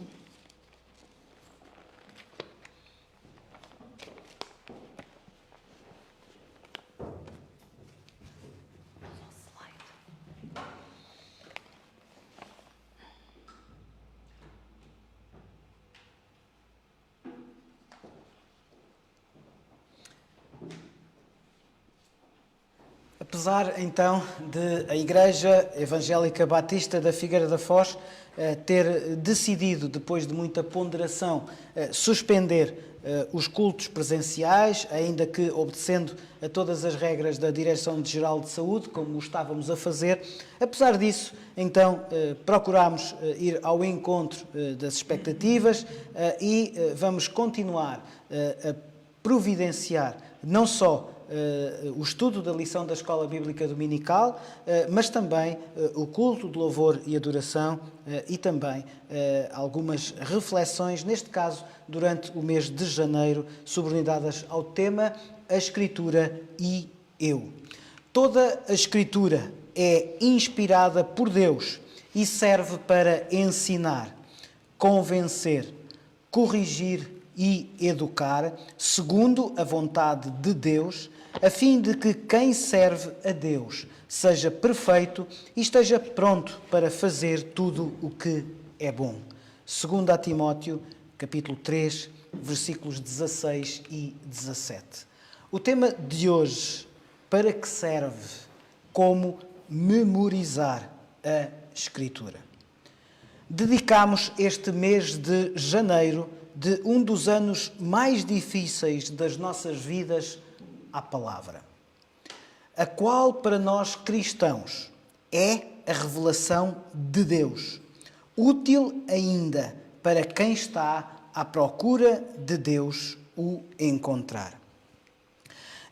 Apesar, então, de a Igreja Evangélica Batista da Figueira da Foz ter decidido, depois de muita ponderação, suspender os cultos presenciais, ainda que obedecendo a todas as regras da Direção-Geral de Saúde, como o estávamos a fazer, apesar disso, então, procurámos ir ao encontro das expectativas e vamos continuar a providenciar não só o estudo da lição da Escola Bíblica Dominical, mas também o culto de louvor e adoração e também algumas reflexões, neste caso, durante o mês de janeiro, subordinadas ao tema A Escritura e Eu. Toda a Escritura é inspirada por Deus e serve para ensinar, convencer, corrigir e educar, segundo a vontade de Deus, a fim de que quem serve a Deus seja perfeito e esteja pronto para fazer tudo o que é bom. Segundo a Timóteo, capítulo 3, versículos 16 e 17. O tema de hoje, para que serve? Como memorizar a Escritura. Dedicamos este mês de janeiro de um dos anos mais difíceis das nossas vidas à palavra, a qual para nós cristãos é a revelação de Deus, útil ainda para quem está à procura de Deus o encontrar.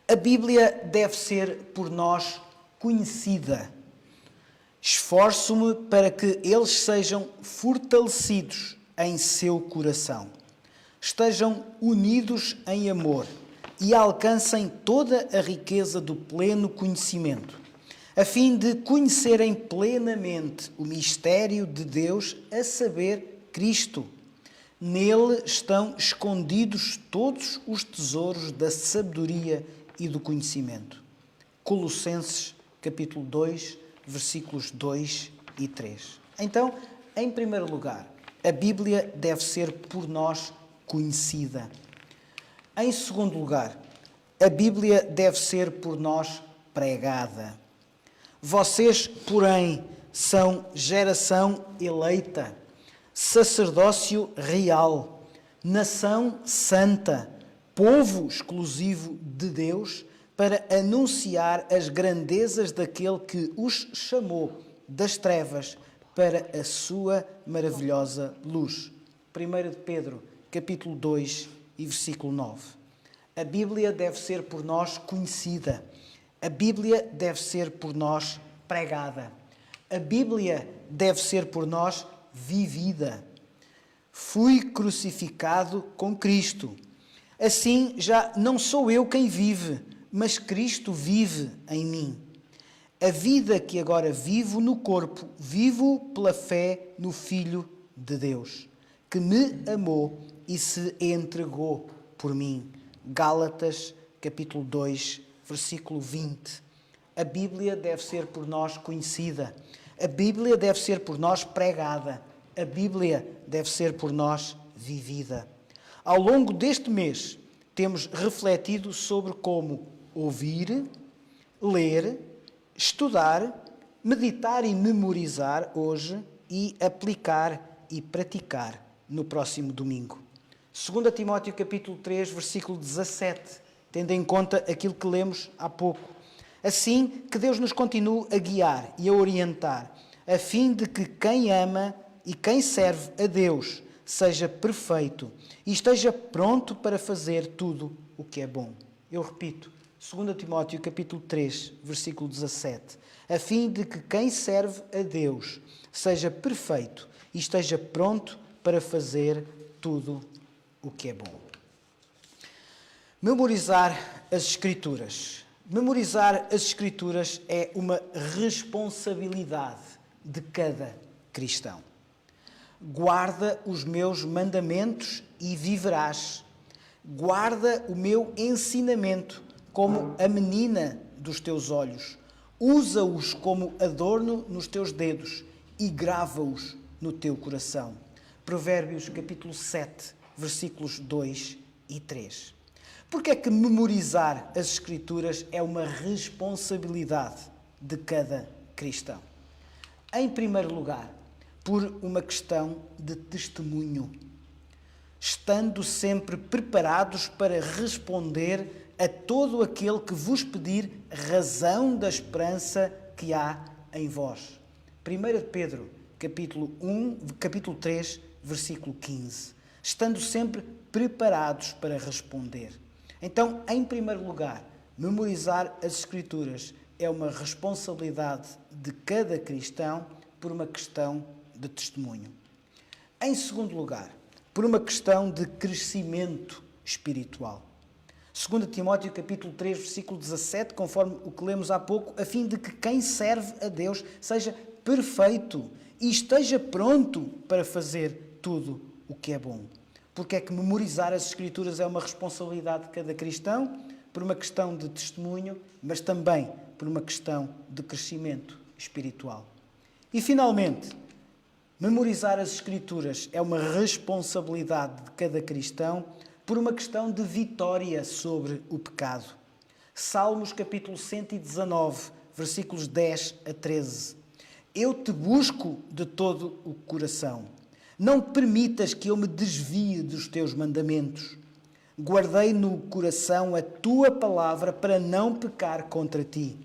A Bíblia deve ser por nós conhecida. Esforço-me para que eles sejam fortalecidos em seu coração, estejam unidos em amor e alcancem toda a riqueza do pleno conhecimento, a fim de conhecerem plenamente o mistério de Deus, a saber, Cristo. Nele estão escondidos todos os tesouros da sabedoria e do conhecimento. Colossenses, capítulo 2, versículos 2 e 3. Então, em primeiro lugar, a Bíblia deve ser por nós conhecida. Em segundo lugar, a Bíblia deve ser por nós pregada. Vocês, porém, são geração eleita, sacerdócio real, nação santa, povo exclusivo de Deus, para anunciar as grandezas daquele que os chamou das trevas para a sua maravilhosa luz. 1 de Pedro, capítulo 2 e versículo 9. A Bíblia deve ser por nós conhecida. A Bíblia deve ser por nós pregada. A Bíblia deve ser por nós vivida. Fui crucificado com Cristo. Assim, já não sou eu quem vive, mas Cristo vive em mim. A vida que agora vivo no corpo, vivo pela fé no Filho de Deus, que me amou e se entregou por mim. Gálatas, capítulo 2, versículo 20. A Bíblia deve ser por nós conhecida. A Bíblia deve ser por nós pregada. A Bíblia deve ser por nós vivida. Ao longo deste mês, temos refletido sobre como ouvir, ler, estudar, meditar e memorizar hoje e aplicar e praticar no próximo domingo. 2 Timóteo capítulo 3, versículo 17, tendo em conta aquilo que lemos há pouco. Assim, que Deus nos continue a guiar e a orientar, a fim de que quem ama e quem serve a Deus seja perfeito e esteja pronto para fazer tudo o que é bom. Eu repito, 2 Timóteo capítulo 3, versículo 17, a fim de que quem serve a Deus seja perfeito e esteja pronto para fazer tudo o que é bom. Memorizar as Escrituras. Memorizar as Escrituras é uma responsabilidade de cada cristão. Guarda os meus mandamentos e viverás. Guarda o meu ensinamento como a menina dos teus olhos. Usa-os como adorno nos teus dedos e grava-os no teu coração. Provérbios capítulo 7, versículos 2 e 3. Porque é que memorizar as Escrituras é uma responsabilidade de cada cristão? Em primeiro lugar, por uma questão de testemunho, estando sempre preparados para responder a todo aquele que vos pedir razão da esperança que há em vós. 1 Pedro, capítulo 3, versículo 15. Estando sempre preparados para responder. Então, em primeiro lugar, memorizar as Escrituras é uma responsabilidade de cada cristão por uma questão de testemunho. Em segundo lugar, por uma questão de crescimento espiritual. 2 Timóteo capítulo 3, versículo 17, conforme o que lemos há pouco, a fim de que quem serve a Deus seja perfeito e esteja pronto para fazer tudo o que é bom. Porque é que memorizar as Escrituras é uma responsabilidade de cada cristão, por uma questão de testemunho, mas também por uma questão de crescimento espiritual. E, finalmente, memorizar as Escrituras é uma responsabilidade de cada cristão por uma questão de vitória sobre o pecado. Salmos capítulo 119, versículos 10 a 13. Eu te busco de todo o coração. Não permitas que eu me desvie dos teus mandamentos. Guardei no coração a tua palavra para não pecar contra ti.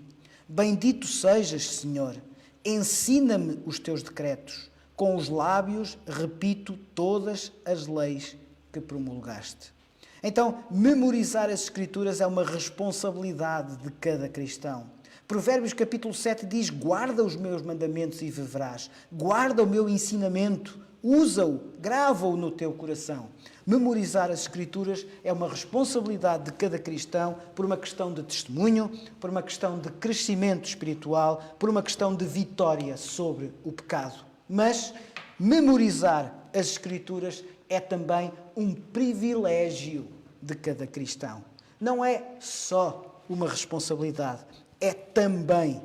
Bendito sejas, Senhor. Ensina-me os teus decretos. Com os lábios repito todas as leis que promulgaste. Então, memorizar as Escrituras é uma responsabilidade de cada cristão. Provérbios capítulo 7 diz: guarda os meus mandamentos e viverás. Guarda o meu ensinamento. Usa-o, grava-o no teu coração. Memorizar as Escrituras é uma responsabilidade de cada cristão por uma questão de testemunho, por uma questão de crescimento espiritual, por uma questão de vitória sobre o pecado. Mas memorizar as Escrituras é também um privilégio de cada cristão. Não é só uma responsabilidade, é também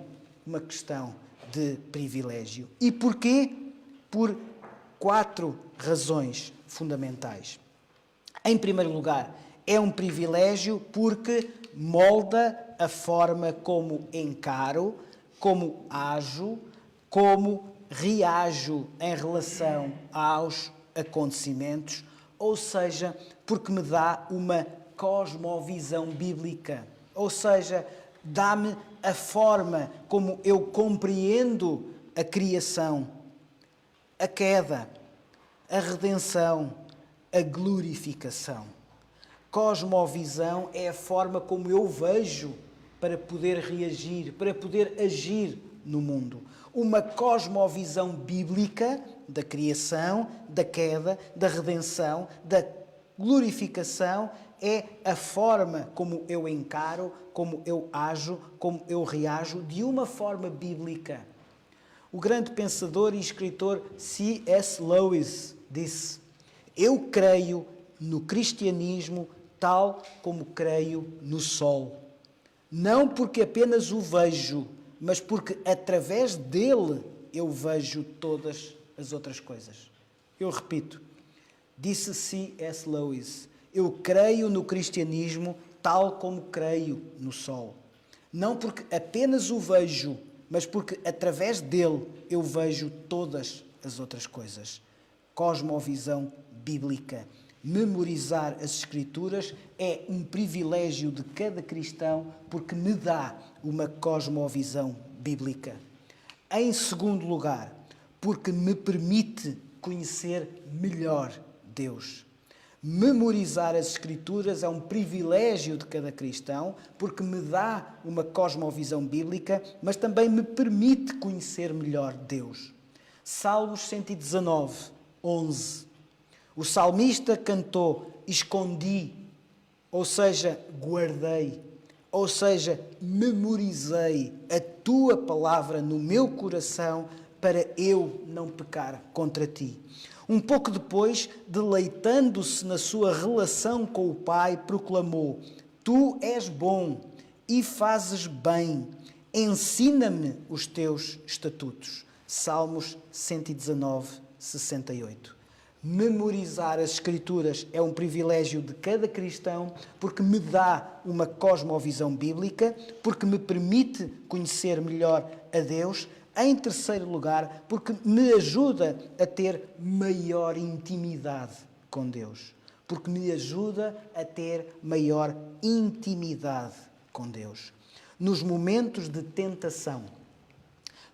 uma questão de privilégio. E porquê? Por 4 razões fundamentais. Em primeiro lugar, é um privilégio porque molda a forma como encaro, como ajo, como reajo em relação aos acontecimentos, ou seja, porque me dá uma cosmovisão bíblica, ou seja, dá-me a forma como eu compreendo a criação, a queda, a redenção, a glorificação. Cosmovisão é a forma como eu vejo para poder reagir, para poder agir no mundo. Uma cosmovisão bíblica da criação, da queda, da redenção, da glorificação é a forma como eu encaro, como eu ajo, como eu reajo de uma forma bíblica. O grande pensador e escritor C.S. Lewis disse: eu creio no cristianismo tal como creio no sol. Não porque apenas o vejo, mas porque através dele eu vejo todas as outras coisas. Eu repito, disse C.S. Lewis: eu creio no cristianismo tal como creio no sol. Não porque apenas o vejo, mas porque através dele eu vejo todas as outras coisas. Cosmovisão bíblica. Memorizar as Escrituras é um privilégio de cada cristão porque me dá uma cosmovisão bíblica. Em segundo lugar, porque me permite conhecer melhor Deus. Memorizar as Escrituras é um privilégio de cada cristão porque me dá uma cosmovisão bíblica, mas também me permite conhecer melhor Deus. Salmos 119, 11. O salmista cantou: escondi, ou seja, guardei, ou seja, memorizei a tua palavra no meu coração para eu não pecar contra ti. Um pouco depois, deleitando-se na sua relação com o Pai, proclamou: Tu és bom e fazes bem. Ensina-me os teus estatutos. Salmos 119, 68. Memorizar as Escrituras é um privilégio de cada cristão porque me dá uma cosmovisão bíblica, porque me permite conhecer melhor a Deus. Em terceiro lugar, porque me ajuda a ter maior intimidade com Deus. Porque me ajuda a ter maior intimidade com Deus. Nos momentos de tentação,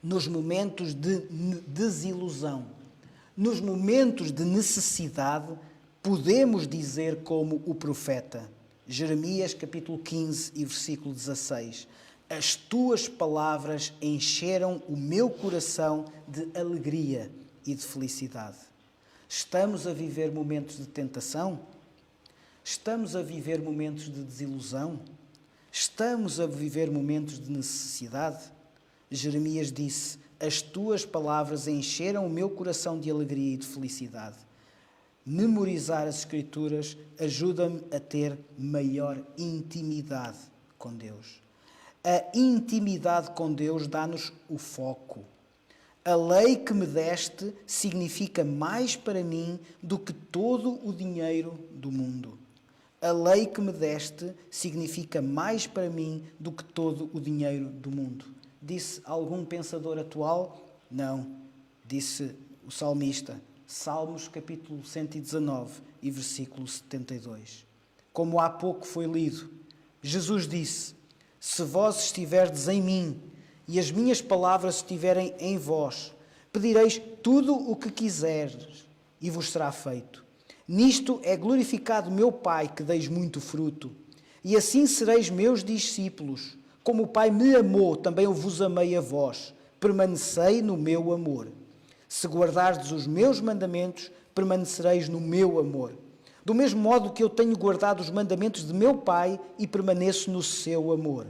nos momentos de desilusão, nos momentos de necessidade, podemos dizer como o profeta, Jeremias capítulo 15 e versículo 16, as tuas palavras encheram o meu coração de alegria e de felicidade. Estamos a viver momentos de tentação? Estamos a viver momentos de desilusão? Estamos a viver momentos de necessidade? Jeremias disse: as tuas palavras encheram o meu coração de alegria e de felicidade. Memorizar as Escrituras ajuda-me a ter maior intimidade com Deus. A intimidade com Deus dá-nos o foco. A lei que me deste significa mais para mim do que todo o dinheiro do mundo. A lei que me deste significa mais para mim do que todo o dinheiro do mundo. Disse algum pensador atual? Não. Disse o salmista. Salmos capítulo 119 e versículo 72. Como há pouco foi lido, Jesus disse: se vós estiverdes em mim e as minhas palavras estiverem em vós, pedireis tudo o que quiseres e vos será feito. Nisto é glorificado meu Pai, que deis muito fruto, e assim sereis meus discípulos. Como o Pai me amou, também eu vos amei a vós. Permanecei no meu amor. Se guardardes os meus mandamentos, permanecereis no meu amor. Do mesmo modo que eu tenho guardado os mandamentos de meu Pai e permaneço no seu amor.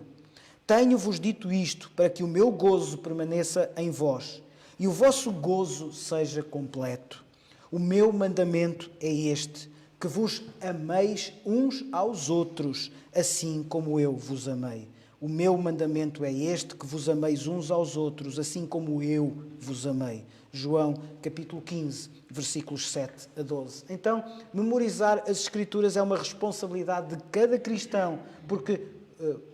Tenho-vos dito isto para que o meu gozo permaneça em vós e o vosso gozo seja completo. O meu mandamento é este, que vos ameis uns aos outros, assim como eu vos amei. O meu mandamento é este, que vos ameis uns aos outros, assim como eu vos amei. João, capítulo 15, versículos 7 a 12. Então, memorizar as Escrituras é uma responsabilidade de cada cristão, porque,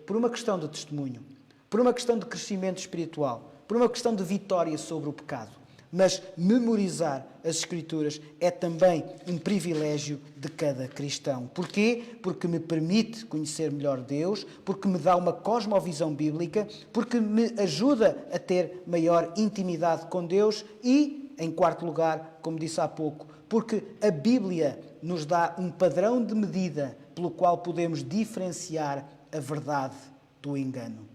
por uma questão de testemunho, por uma questão de crescimento espiritual, por uma questão de vitória sobre o pecado. Mas memorizar as Escrituras é também um privilégio de cada cristão. Porquê? Porque me permite conhecer melhor Deus, porque me dá uma cosmovisão bíblica, porque me ajuda a ter maior intimidade com Deus e, em quarto lugar, como disse há pouco, porque a Bíblia nos dá um padrão de medida pelo qual podemos diferenciar a verdade do engano.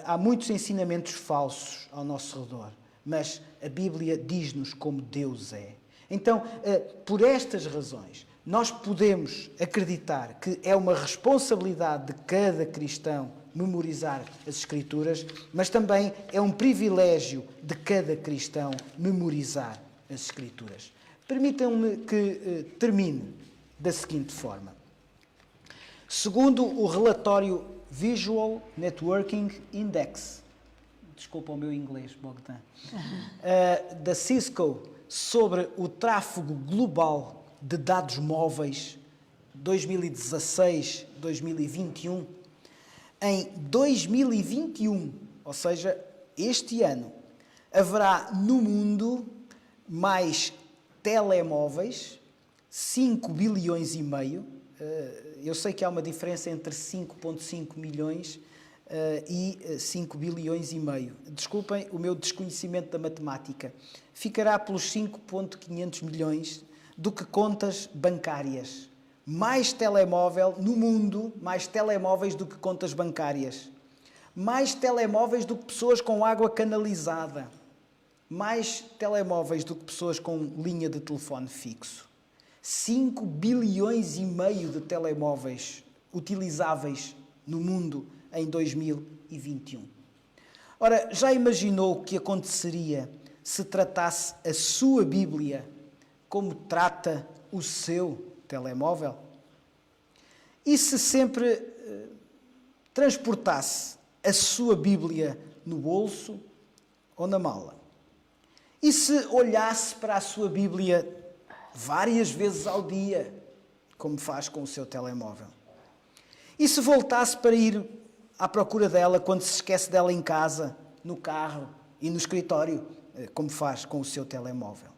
Há muitos ensinamentos falsos ao nosso redor, mas a Bíblia diz-nos como Deus é. Então, por estas razões, nós podemos acreditar que é uma responsabilidade de cada cristão memorizar as Escrituras, mas também é um privilégio de cada cristão memorizar as Escrituras. Permitam-me que termine da seguinte forma. Segundo o relatório Visual Networking Index, desculpa o meu inglês, Bogdan, da Cisco, sobre o tráfego global de dados móveis 2016-2021. Em 2021, ou seja, este ano, haverá no mundo mais telemóveis, 5 bilhões e meio. Eu sei que há uma diferença entre 5,5 milhões e 5 bilhões e meio. Desculpem o meu desconhecimento da matemática. Ficará pelos 5,500 milhões do que contas bancárias. Mais telemóvel no mundo, mais telemóveis do que contas bancárias. Mais telemóveis do que pessoas com água canalizada. Mais telemóveis do que pessoas com linha de telefone fixo. 5 bilhões e meio de telemóveis utilizáveis no mundo em 2021. Ora, já imaginou o que aconteceria se tratasse a sua Bíblia como trata o seu telemóvel? E se sempre transportasse a sua Bíblia no bolso ou na mala? E se olhasse para a sua Bíblia várias vezes ao dia, como faz com o seu telemóvel? E se voltasse para ir à procura dela quando se esquece dela em casa, no carro e no escritório, como faz com o seu telemóvel?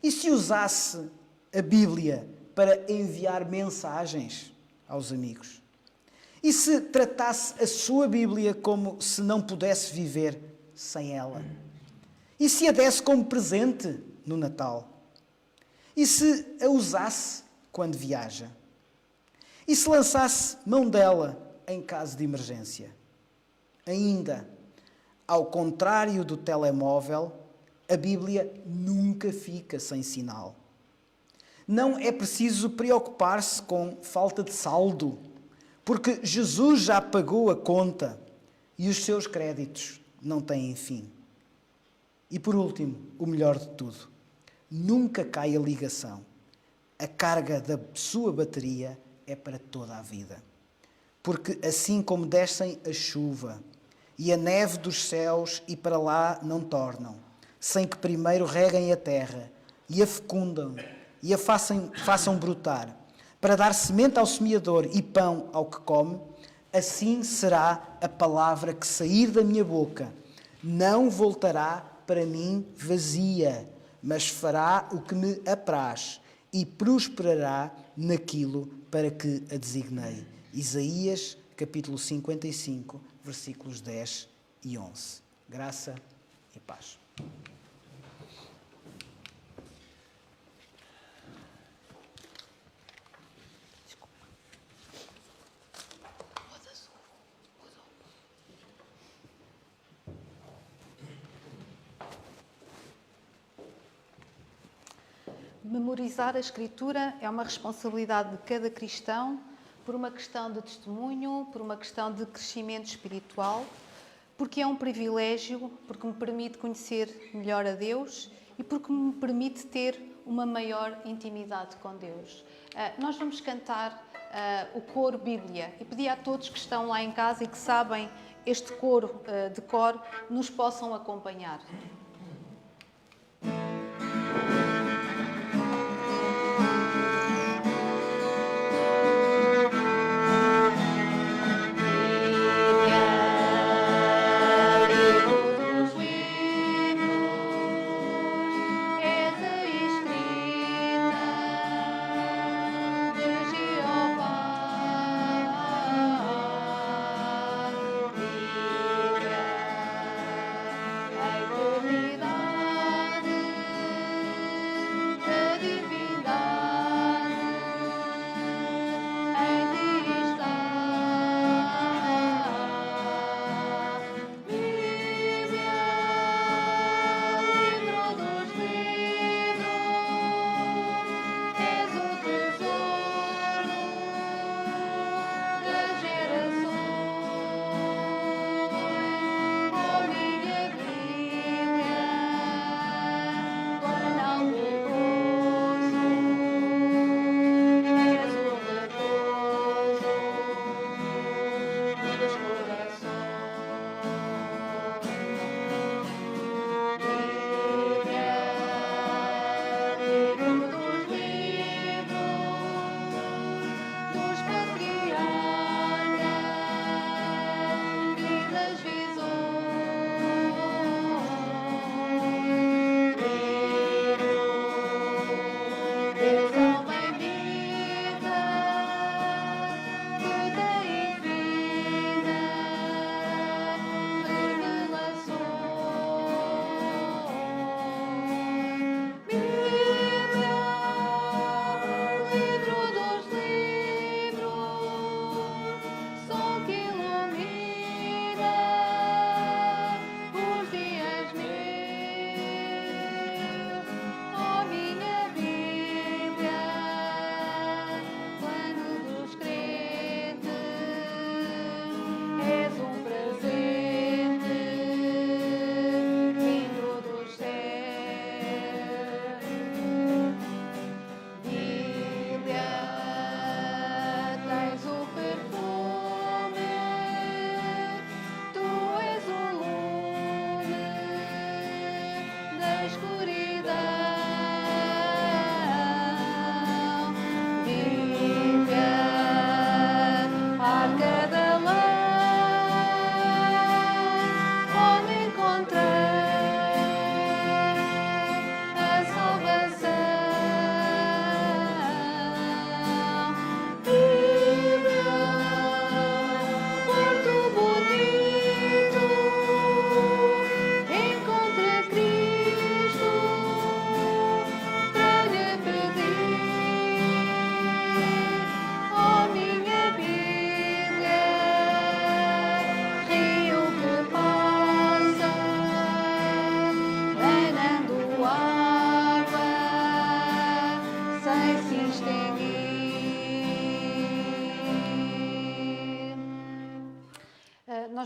E se usasse a Bíblia para enviar mensagens aos amigos? E se tratasse a sua Bíblia como se não pudesse viver sem ela? E se a desse como presente no Natal? E se a usasse quando viaja? E se lançasse mão dela em caso de emergência? Ainda, ao contrário do telemóvel, a Bíblia nunca fica sem sinal. Não é preciso preocupar-se com falta de saldo, porque Jesus já pagou a conta e os seus créditos não têm fim. E por último, o melhor de tudo, nunca cai a ligação. A carga da sua bateria é para toda a vida. Porque assim como descem a chuva e a neve dos céus e para lá não tornam, sem que primeiro reguem a terra e a fecundam e a façam brotar, para dar semente ao semeador e pão ao que come, assim será a palavra que sair da minha boca. Não voltará para mim vazia, mas fará o que me apraz e prosperará naquilo para que a designei. Isaías, capítulo 55, versículos 10 e 11. Graça e paz. Memorizar a Escritura é uma responsabilidade de cada cristão, por uma questão de testemunho, por uma questão de crescimento espiritual, porque é um privilégio, porque me permite conhecer melhor a Deus e porque me permite ter uma maior intimidade com Deus. Nós vamos cantar o coro Bíblia e pedir a todos que estão lá em casa e que sabem este coro de cor, nos possam acompanhar. Por mim.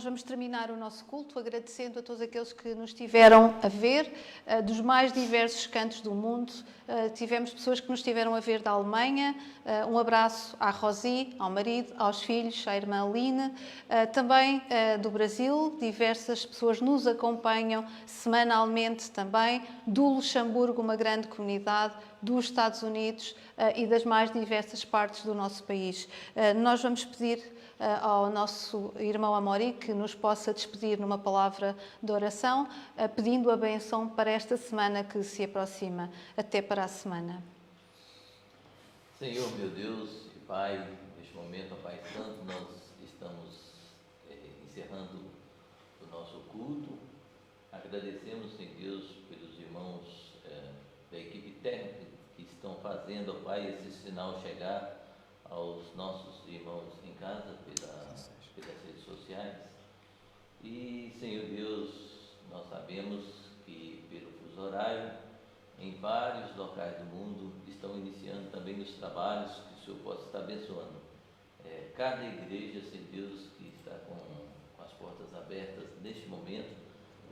vamos terminar o nosso culto agradecendo a todos aqueles que nos tiveram a ver, dos mais diversos cantos do mundo. Tivemos pessoas que nos tiveram a ver da Alemanha. Um abraço à Rosi, ao marido, aos filhos, à irmã Line. Também do Brasil, diversas pessoas nos acompanham semanalmente também. Do Luxemburgo, uma grande comunidade. Dos Estados Unidos e das mais diversas partes do nosso país. Nós vamos pedir ao nosso irmão Amaury que nos possa despedir numa palavra de oração, pedindo a bênção para esta semana que se aproxima. Até para a semana. Senhor, meu Deus e Pai, neste momento, ó Pai Santo, nós estamos encerrando o nosso culto. Agradecemos, Senhor Deus, pelos irmãos da equipe técnica que estão fazendo, ó Pai, esse sinal chegar aos nossos irmãos em casa pelas redes sociais. E, Senhor Deus, nós sabemos que pelo fuso horário, em vários locais do mundo, estão iniciando também os trabalhos que o Senhor possa estar abençoando. Cada igreja, Senhor Deus, que está com as portas abertas neste momento,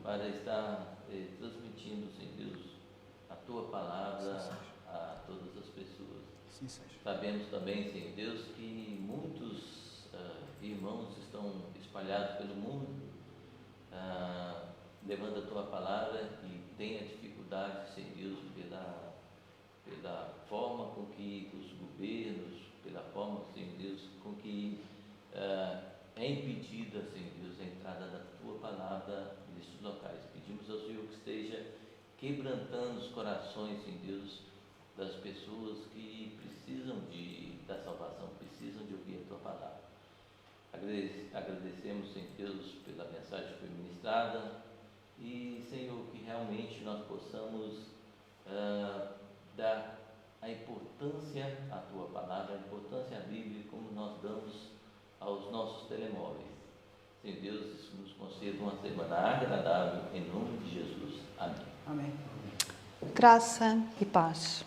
para estar transmitindo, Senhor Deus, a Tua palavra a todas as pessoas. Sim, seja. Sabemos também, Senhor Deus, que muitos irmãos estão espalhados pelo mundo, levando a Tua palavra e tem a dificuldade, Senhor Deus, pela forma com que os governos, pela forma, Senhor Deus, com que é impedida, Senhor Deus, a entrada da Tua palavra nesses locais. Pedimos ao Senhor que esteja quebrantando os corações, Senhor Deus, das pessoas que precisam da salvação, precisam de ouvir a Tua palavra. Agradecemos, Senhor Deus, pela mensagem que foi ministrada e, Senhor, que realmente nós possamos dar a importância à Tua palavra, a importância à Bíblia, como nós damos aos nossos telemóveis. Senhor Deus, isso nos conceda uma semana agradável, em nome de Jesus. Amém. Amém. Graça e paz.